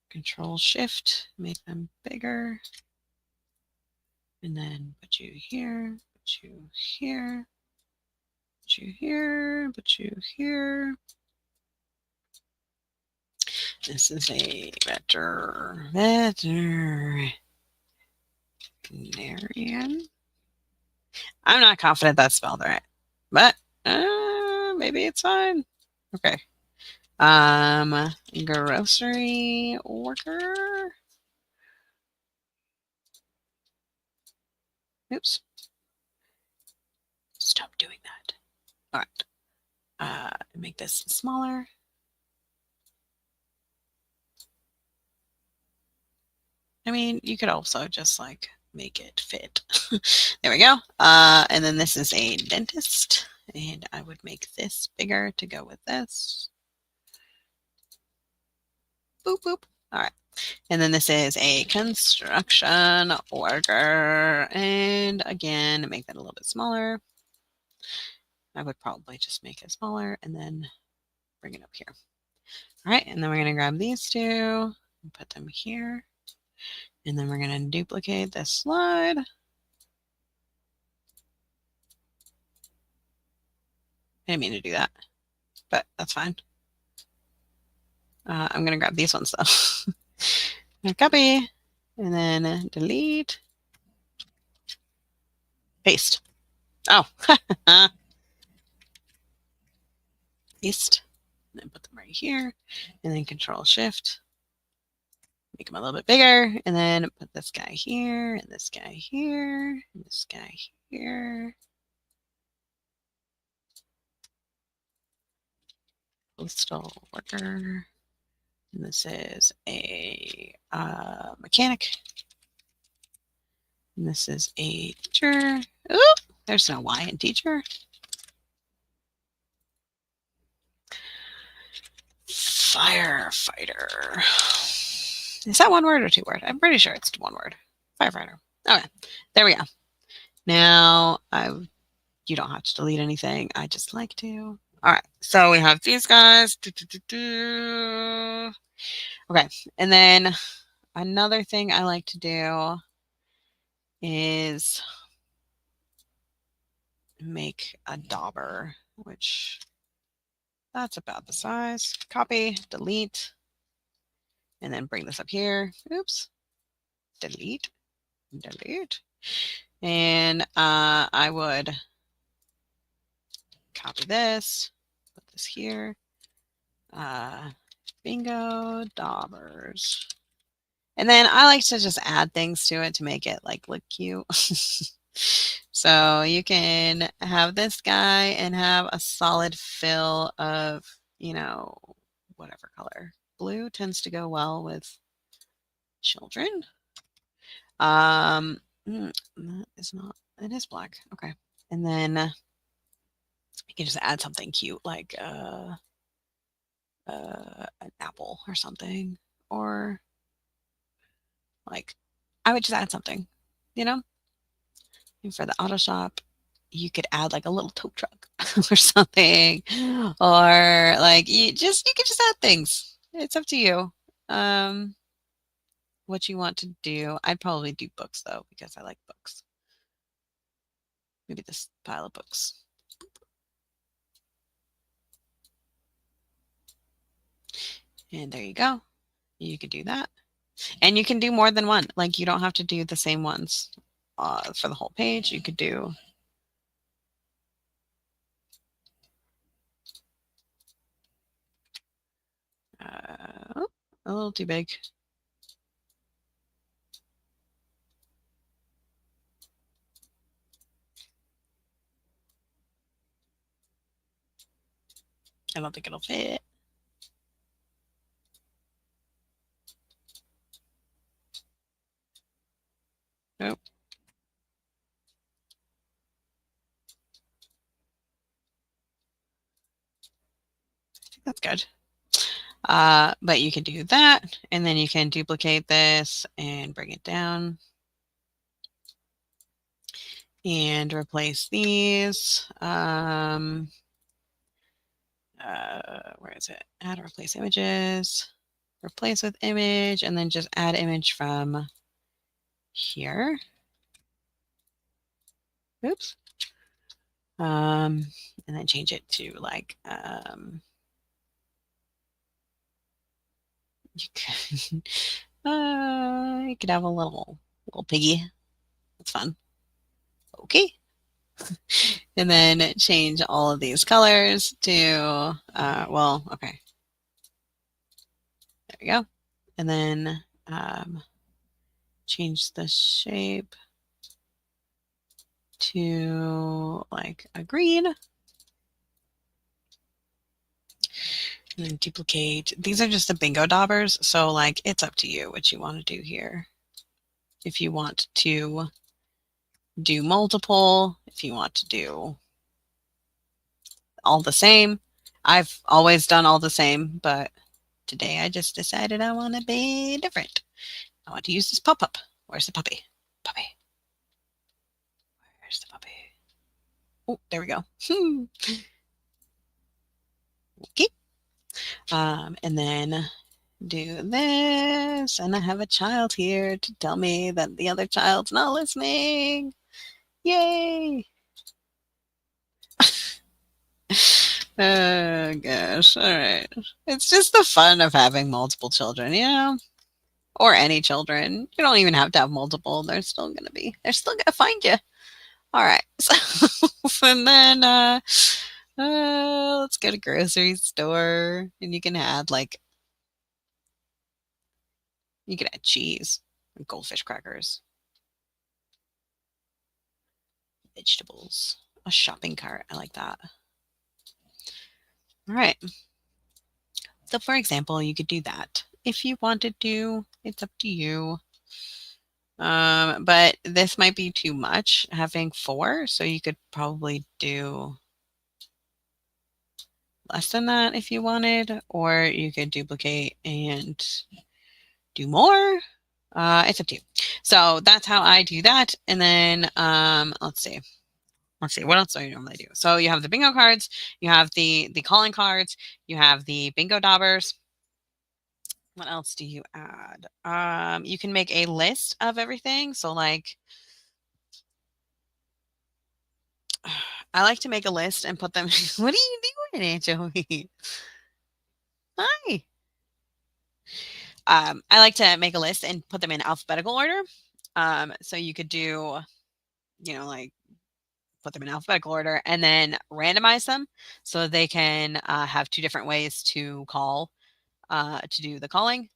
Control Shift, make them bigger. And then put you here, put you here, put you here, put you here. This is a veterinarian. I'm not confident that's spelled right, but maybe it's fine. Okay. Grocery worker. Oops. Stop doing that. All right. Make this smaller. I mean, you could also just like make it fit. There we go. And then this is a dentist, and I would make this bigger to go with this. Boop, boop. All right. And then this is a construction worker. And again, make that a little bit smaller. I would probably just make it smaller and then bring it up here. All right. And then we're going to grab these two and put them here. And then we're going to duplicate this slide. I didn't mean to do that, but that's fine. I'm going to grab these ones though. Copy, and then delete, paste. Oh, paste, and then put them right here, and then Control Shift, make them a little bit bigger, and then put this guy here, and this guy here, and this guy here. Postal worker. And this is a mechanic. And this is a teacher. Ooh, there's no Y in teacher. Firefighter. Is that one word or two word? I'm pretty sure it's one word. Firefighter. Okay, there we go. Now, you don't have to delete anything. I just like to. All right, so we have these guys. Okay, and then another thing I like to do is make a dauber, which that's about the size. Copy, delete, and then bring this up here. Oops. Delete, delete. And I would copy this, put this here. Bingo daubers. And then I like to just add things to it to make it like look cute. So you can have this guy and have a solid fill of, you know, whatever color. Blue tends to go well with children. It's not, it is black. Okay. And then you can just add something cute like an apple or something, or like I would just add something, you know. And for the auto shop, you could add like a little tow truck or something, or like you could just add things. It's up to you. What you want to do. I'd probably do books though because I like books. Maybe this pile of books. And there you go. You could do that. And you can do more than one. Like you don't have to do the same ones for the whole page. You could do a little too big. I don't think it'll fit. Nope. I think that's good. But you can do that, and then you can duplicate this and bring it down. And replace these. Where is it? Add or replace images. Replace with image, and then just add image from here. Oops. And then change it to like you could have a little piggy. That's fun. Okay. And then change all of these colors to well, okay. There we go. And then change the shape to like a green. And then duplicate. These are just the bingo daubers, so like it's up to you what you want to do here. if you want to do multiple, if you want to do all the same. I've always done all the same, but today I just decided I want to be different. I want to use this pop-up. Where's the puppy? Puppy. Where's the puppy? Oh, there we go. Okay. And then do this. And I have a child here to tell me that the other child's not listening. Yay. Oh gosh. All right. It's just the fun of having multiple children, or any children. You don't even have to have multiple. They're still gonna find you. All right. So, and then let's go to grocery store, and you can add cheese, and goldfish crackers, vegetables, a shopping cart. I like that. All right. So, for example, you could do that if you wanted to. It's up to you. But this might be too much having 4, so you could probably do less than that if you wanted, or you could duplicate and do more. It's up to you. So that's how I do that. And then let's see. What else do I normally do? So you have the bingo cards, you have the calling cards, you have the bingo daubers. What else do you add? You can make a list of everything. So like I like to make a list and put them. What are you doing, Aunt Joey? Hi. I like to make a list and put them in alphabetical order. So you could do, like put them in alphabetical order and then randomize them so they can have 2 different ways to to do the calling.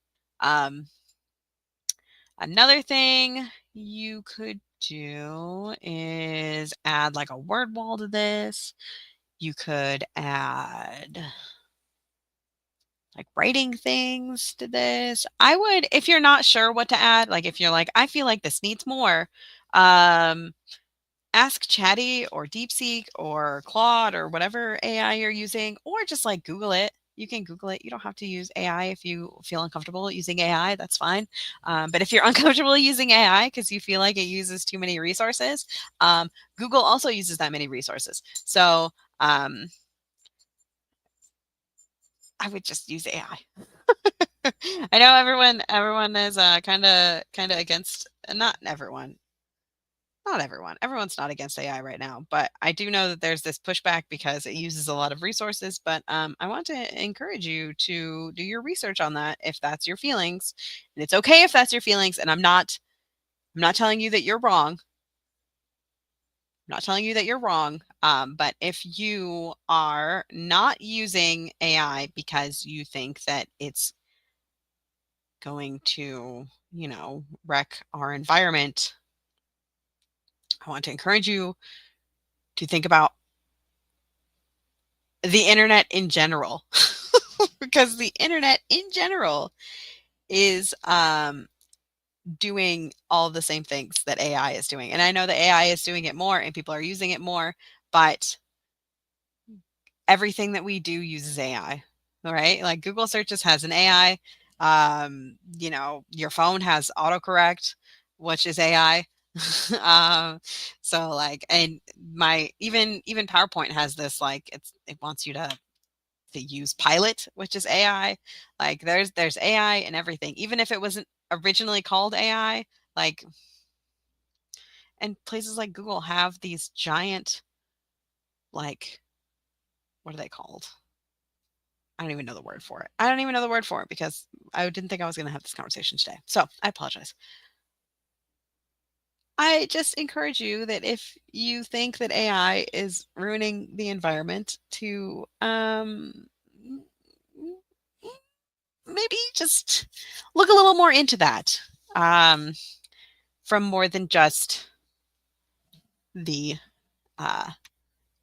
Another thing you could do is add like a word wall to this. You could add like writing things to this. I would, if you're not sure what to add, like if you're like, I feel like this needs more, ask Chatty or DeepSeek or Claude or whatever AI you're using, or just like Google it. You can Google it. You don't have to use AI if you feel uncomfortable using AI. That's fine. But if you're uncomfortable using AI because you feel like it uses too many resources, Google also uses that many resources. So I would just use AI. I know everyone is kind of against, not everyone. Not everyone. Everyone's not against AI right now, but I do know that there's this pushback because it uses a lot of resources. But I want to encourage you to do your research on that if that's your feelings, and it's okay if that's your feelings. And I'm not telling you that you're wrong. I'm not telling you that you're wrong. But if you are not using AI because you think that it's going to, wreck our environment, I want to encourage you to think about the internet in general, because the internet in general is doing all the same things that AI is doing. And I know that AI is doing it more and people are using it more, but everything that we do uses AI, right? Like Google searches has an AI. Your phone has autocorrect, which is AI. So like, and my even PowerPoint has this, like it wants you to use Pilot, which is AI. Like there's AI and everything, even if it wasn't originally called AI. Like, and places like Google have these giant, like, what are they called? I don't even know the word for it. I don't even know the word for it because I didn't think I was going to have this conversation today. So I apologize. I just encourage you that if you think that AI is ruining the environment, to maybe just look a little more into that, from more than just the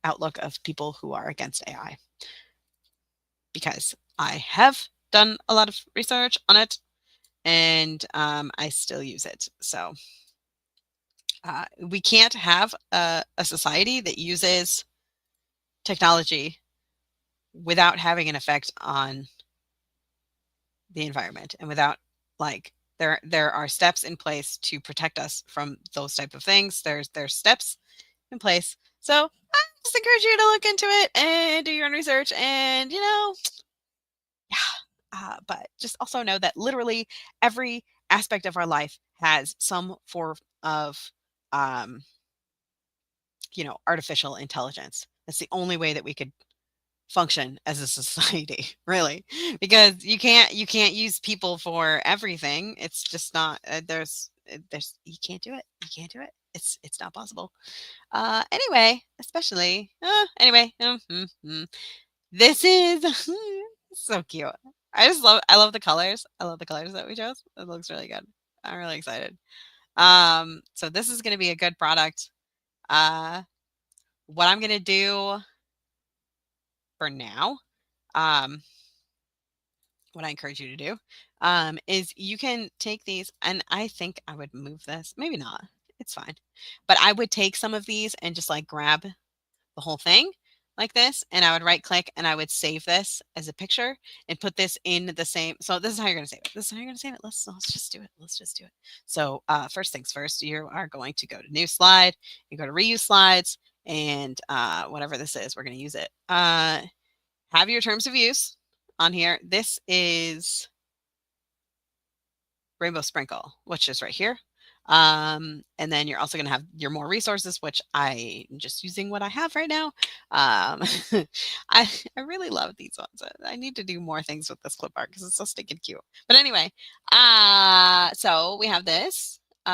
outlook of people who are against AI. Because I have done a lot of research on it, and I still use it. So we can't have a society that uses technology without having an effect on the environment and without like there are steps in place to protect us from those type of things. There's steps in place. So I just encourage you to look into it and do your own research and yeah. But just also know that literally every aspect of our life has some form of um, artificial intelligence. That's the only way that we could function as a society, really, because you can't use people for everything. It's just not there's you can't do it. You can't do it. It's not possible. Anyway, especially anyway, this is so cute. I love the colors. I love the colors that we chose. It looks really good. I'm really excited. So this is going to be a good product. Uh, what I'm going to do for now, um, what I encourage you to do, is you can take these, and I think I would move this. Maybe not. It's fine. But I would take some of these and just like grab the whole thing like this, and I would right click and I would save this as a picture and put this in the same. So this is how you're going to save it. This is how you're going to save it. Let's just do it. Let's just do it. So first things first, you are going to go to new slide, you go to reuse slides, and whatever this is, we're going to use it. Have your terms of use on here. This is Rainbow Sprinkle, which is right here. And then you're also going to have your more resources, which I'm just using what I have right now. I really love these ones. I need to do more things with this clip art because it's so stinking cute. But anyway, so we have this. We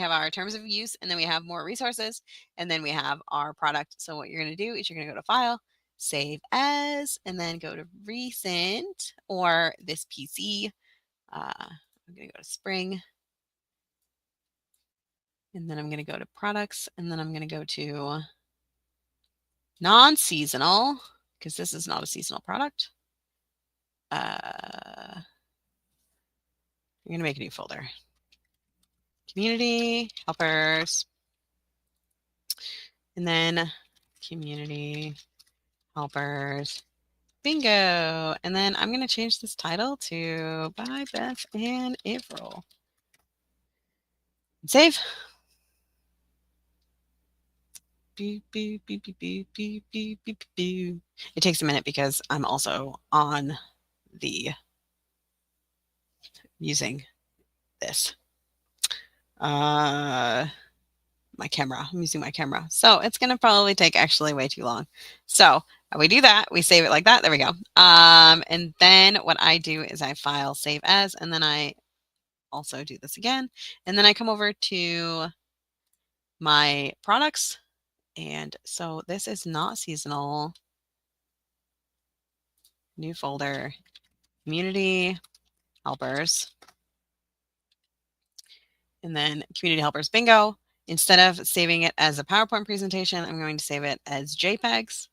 have our terms of use, and then we have more resources, and then we have our product. So what you're going to do is you're going to go to File, Save As, and then go to Recent or this PC. I'm going to go to Spring, and then I'm going to go to Products, and then I'm going to go to Non-Seasonal, because this is not a seasonal product. I'm going to make a new folder. Community Helpers, and then Community Helpers Bingo. And then I'm going to change this title to By Beth and April. Save. Beep, beep, beep, beep, beep, beep, beep, beep, beep. It takes a minute because I'm also on the using this my camera. I'm using my camera. So it's going to probably take actually way too long. So we do that. We save it like that. There we go. And then what I do is I file save as, and then I also do this again. And then I come over to my products. And so this is not seasonal. New folder, community helpers. And then community helpers bingo. Instead of saving it as a PowerPoint presentation, I'm going to save it as JPEGs.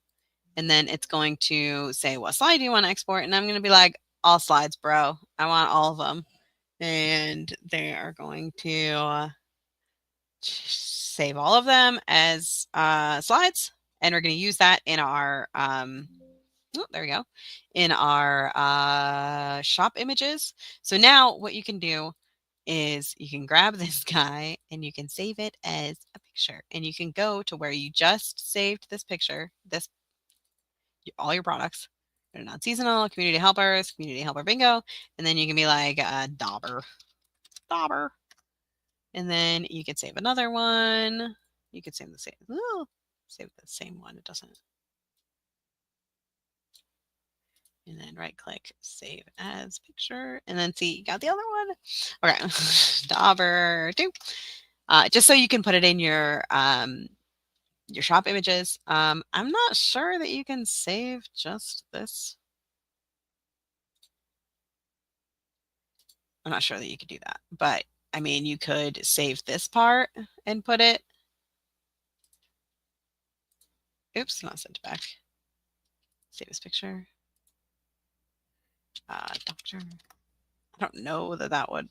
And then it's going to say, what slide do you want to export? And I'm going to be like, all slides, bro. I want all of them. And they are going to save all of them as slides. And we're going to use that in our, there we go, in our shop images. So now what you can do is you can grab this guy and you can save it as a picture, and you can go to where you just saved this picture, all your products. They're not seasonal, community helpers, community helper bingo, and then you can be like dauber, and then you can save another one. You could save the same. Oh, save the same one. It doesn't. And then right click, save as picture, and then see, you got the other one. Okay, dauber do. Just so you can put it in your shop images. I'm not sure that you can save just this. I'm not sure that you could do that, but I mean, you could save this part and put it. Oops, not sent back. Save this picture. Doctor. I don't know that that would.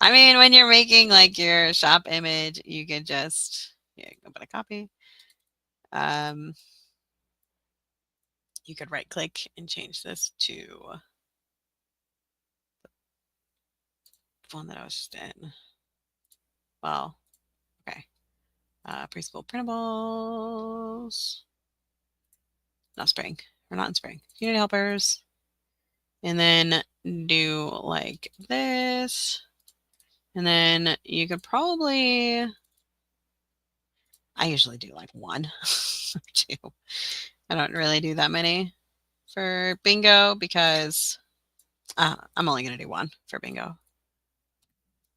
I mean, when you're making like your shop image, you could just open a copy. Um, you could right click and change this to the one that I was just in. Well, okay. Preschool printables. Not spring. We're not in spring. Community helpers. And then do like this. And then you could probably, I usually do like one or two. I don't really do that many for bingo because I'm only going to do one for bingo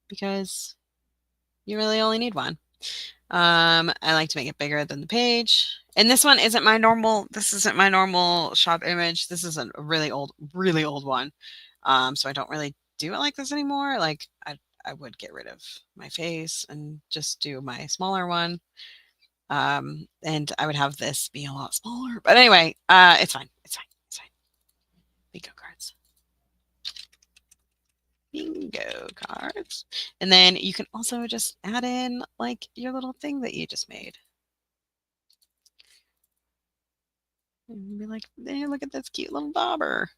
because you really only need one. I like to make it bigger than the page. And this one isn't my normal, this isn't my normal shop image. This is a really old one. So I don't really do it like this anymore. Like I would get rid of my face and just do my smaller one. And I would have this be a lot smaller. But anyway, it's fine. It's fine. It's fine. Bingo cards. Bingo cards. And then you can also just add in like your little thing that you just made. And be like, hey, look at this cute little dauber.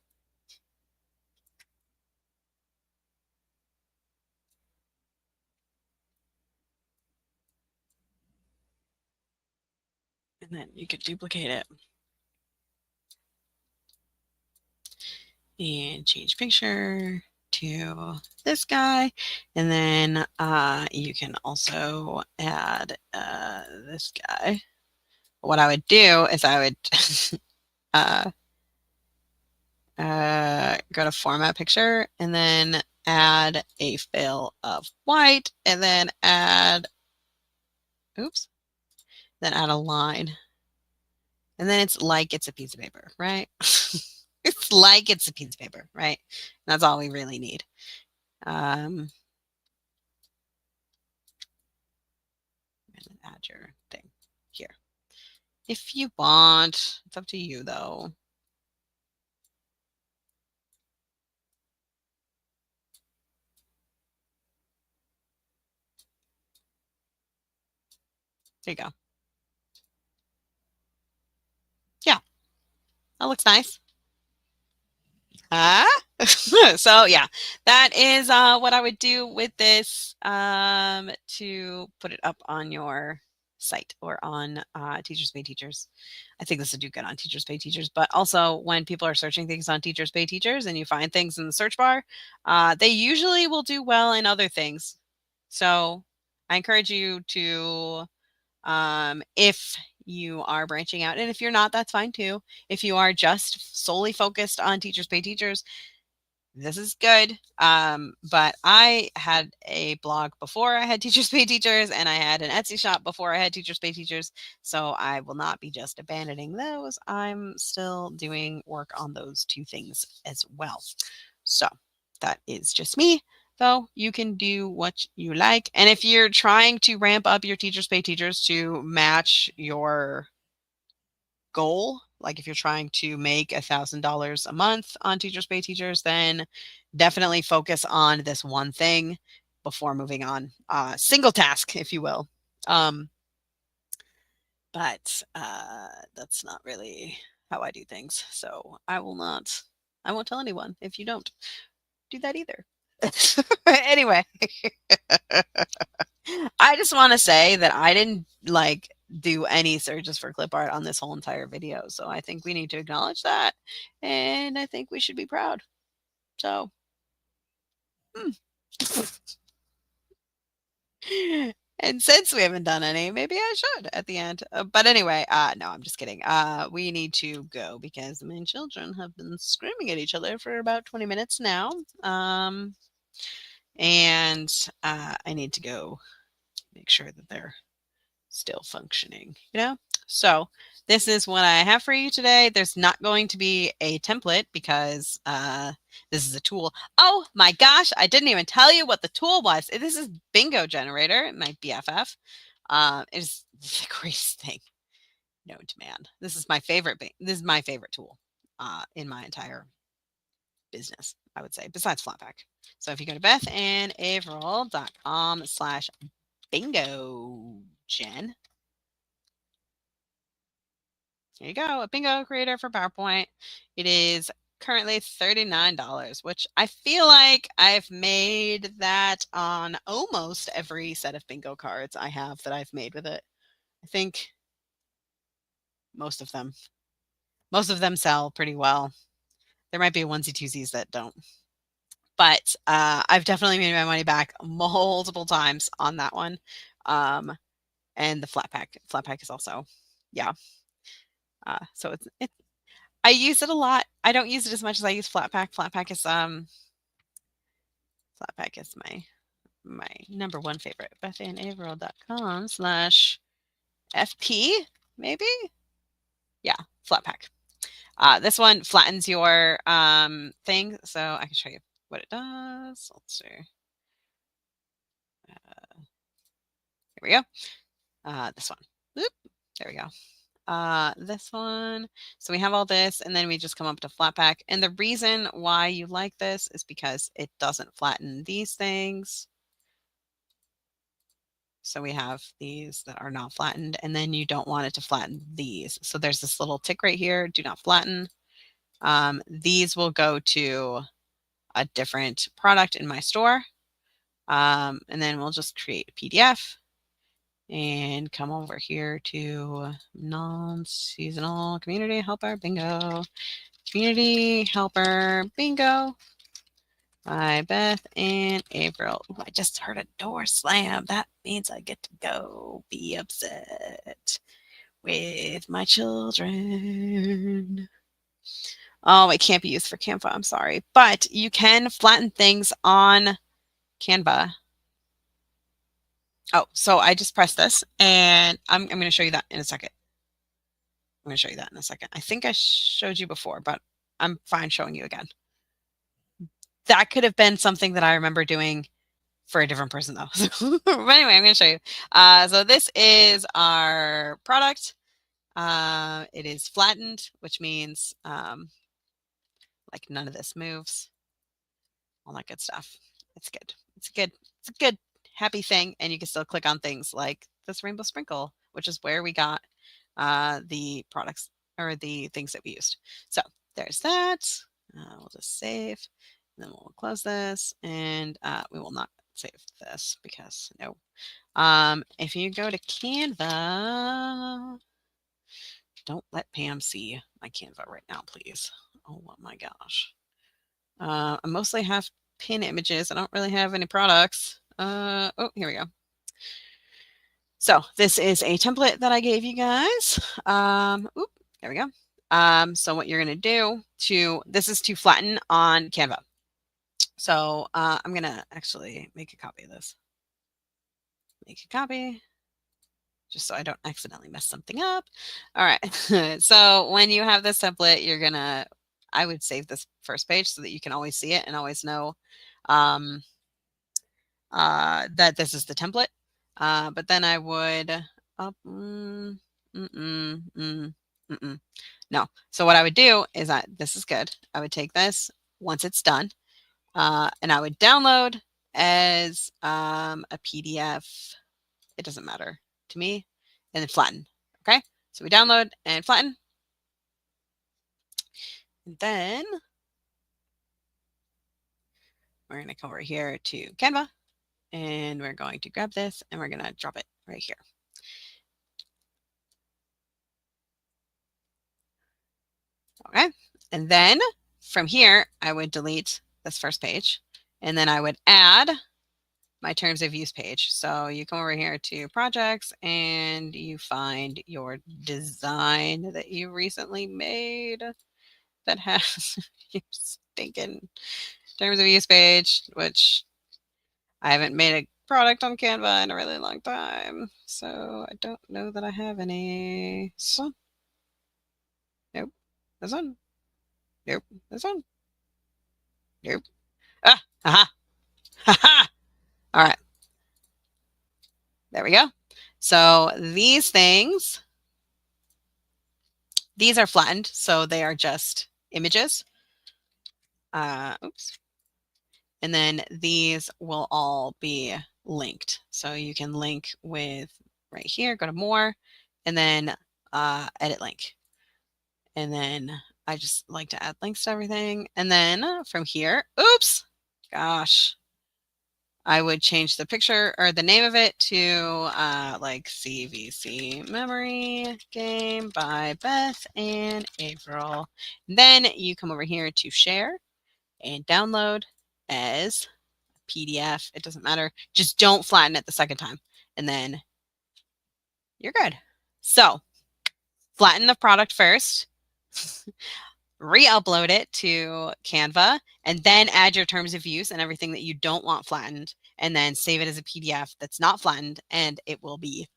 And then you could duplicate it. And change picture to this guy. And then you can also add this guy. What I would do is I would go to format picture and then add a fill of white and then add, oops, then add a line. And then it's like it's a piece of paper, right? It's like it's a piece of paper, right? That's all we really need. And add your thing here. If you want, it's up to you though. There you go. Yeah, that looks nice. So yeah, that is what I would do with this to put it up on your site or on Teachers Pay Teachers. I think this would do good on Teachers Pay Teachers, but also when people are searching things on Teachers Pay Teachers and you find things in the search bar, they usually will do well in other things. So I encourage you to, if you are branching out, and if you're not, that's fine too. If you are just solely focused on Teachers Pay Teachers, this is good. But I had a blog before I had Teachers Pay Teachers, and I had an Etsy shop before I had Teachers Pay Teachers. So I will not be just abandoning those. I'm still doing work on those two things as well. So that is just me, though. You can do what you like. And if you're trying to ramp up your Teachers Pay Teachers to match your goal, like if you're trying to make $1,000 a month on Teachers Pay Teachers, then definitely focus on this one thing before moving on. Single task, if you will. But that's not really how I do things. So I won't tell anyone if you don't do that either. Anyway, I just want to say that I didn't like do any searches for clip art on this whole entire video. So I think we need to acknowledge that. And I think we should be proud. So, hmm. And since we haven't done any, maybe I should at the end. But anyway, no, I'm just kidding. We need to go because my children have been screaming at each other for about 20 minutes now. And I need to go make sure that they're still functioning, you know? So this is what I have for you today. There's not going to be a template because this is a tool. Oh my gosh, I didn't even tell you what the tool was. This is Bingo Generator, my BFF. It is the greatest thing known to man. This is my favorite. This is my favorite tool in my entire business. I would say, besides Flatpak. So if you go to bethandaverill.com/bingo, Jen, there you go, a bingo creator for PowerPoint. It is currently $39, which I feel like I've made that on almost every set of bingo cards I have that I've made with it. I think most of them. Most of them sell pretty well. There might be onesie twosies that don't. But I've definitely made my money back multiple times on that one. And the flat pack is also, yeah. So it's I use it a lot. I don't use it as much as I use Flatpak. Flatpak is my number one favorite. bethandaverill.com/FP, maybe? Yeah, Flatpak. This one flattens your thing, so I can show you what it does. Let's see. Here we go. This one. Oop, there we go. This one. So we have all this, and then we just come up to Flatpak. And the reason why you like this is because it doesn't flatten these things. So we have these that are not flattened, and then you don't want it to flatten these. So there's this little tick right here, do not flatten. These will go to a different product in my store. And then we'll just create a PDF and come over here to non-seasonal community helper bingo. Community helper bingo by Beth and April. Ooh, I just heard a door slam. That means I get to go be upset with my children. Oh, it can't be used for Canva. I'm sorry. But you can flatten things on Canva. Oh, so I just pressed this, and I'm going to show you that in a second. I'm going to show you that in a second. I think I showed you before, but I'm fine showing you again. That could have been something that I remember doing for a different person, though. But anyway, I'm going to show you. So this is our product. It is flattened, which means like none of this moves. All that good stuff. It's good. It's good. It's a good, happy thing. And you can still click on things like this rainbow sprinkle, which is where we got the products or the things that we used. So there's that. We'll just save. And then we'll close this. And we will not save this because no. If you go to Canva, don't let Pam see my Canva right now, please. Oh my gosh. I mostly have pin images. I don't really have any products. Oh, here we go. So this is a template that I gave you guys. Oop, there we go. So what you're going to do this is to flatten on Canva. So I'm going to actually make a copy of this. Make a copy just so I don't accidentally mess something up. All right. So when you have this template, you're going to, I would save this first page so that you can always see it and always know that this is the template. But then I would, no. So what I would do is that this is good. I would take this once it's done, and I would download as a PDF. It doesn't matter to me, and then flatten. Okay. So we download and flatten. And then we're going to come over here to Canva, and we're going to grab this, and we're going to drop it right here. Okay. And then from here, I would delete this first page, and then I would add my terms of use page. So you come over here to projects and you find your design that you recently made that has your stinking terms of use page, which I haven't made a product on Canva in a really long time. So I don't know that I have any. So, nope. This one. Nope. This one. Nope. Ah, aha. Ha. All right. There we go. So these things, these are flattened, so they are just images. Oops. And then these will all be linked. So you can link with right here, go to more, and then edit link. And then I just like to add links to everything. And then from here, oops, gosh, I would change the picture or the name of it to like CVC Memory Game by Beth and April. Then you come over here to share and download as PDF. It doesn't matter. Just don't flatten it the second time. And then you're good. So flatten the product first, re-upload it to Canva, and then add your terms of use and everything that you don't want flattened, and then save it as a PDF that's not flattened, and it will be.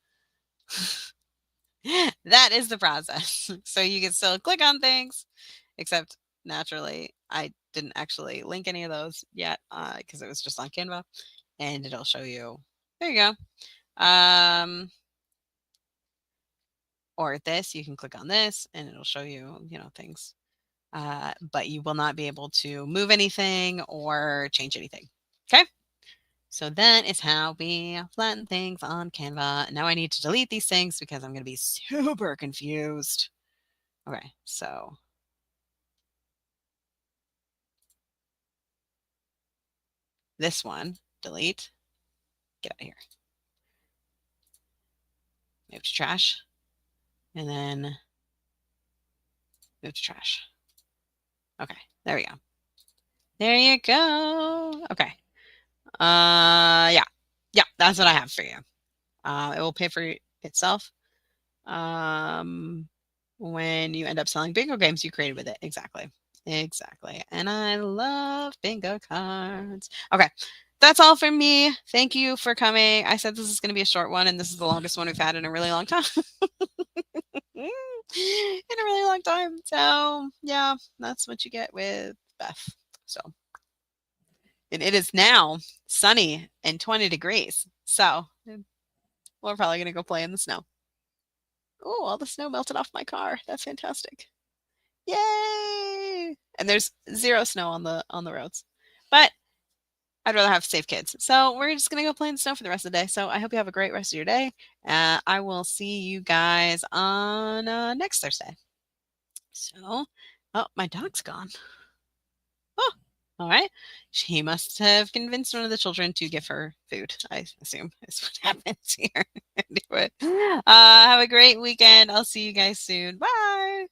That is the process. So you can still click on things, except naturally, I didn't actually link any of those yet because it was just on Canva, and it'll show you. There you go. Or this, you can click on this, and it'll show you, things. But you will not be able to move anything or change anything. Okay. So that is how we flatten things on Canva. Now I need to delete these things because I'm going to be super confused. Okay, so this one, delete, get out of here. Move to trash, and then move to trash. Okay, there we go. There you go. Okay. Yeah, that's what I have for you. It will pay for itself. When you end up selling bingo games you created with it. Exactly. And I love bingo cards. Okay. That's all from me. Thank you for coming. I said this is going to be a short one, and this is the longest one we've had in a really long time. In a really long time. So, yeah, that's what you get with Beth. So, and it is now sunny and 20 degrees. So, we're probably going to go play in the snow. Oh, all the snow melted off my car. That's fantastic. Yay! And there's zero snow on the roads. But I'd rather have safe kids. So we're just gonna go play in the snow for the rest of the day. So I hope you have a great rest of your day. I will see you guys on next Thursday. So, oh, my dog's gone. Oh, all right. She must have convinced one of the children to give her food. I assume is what happens here. Anyway, have a great weekend. I'll see you guys soon. Bye.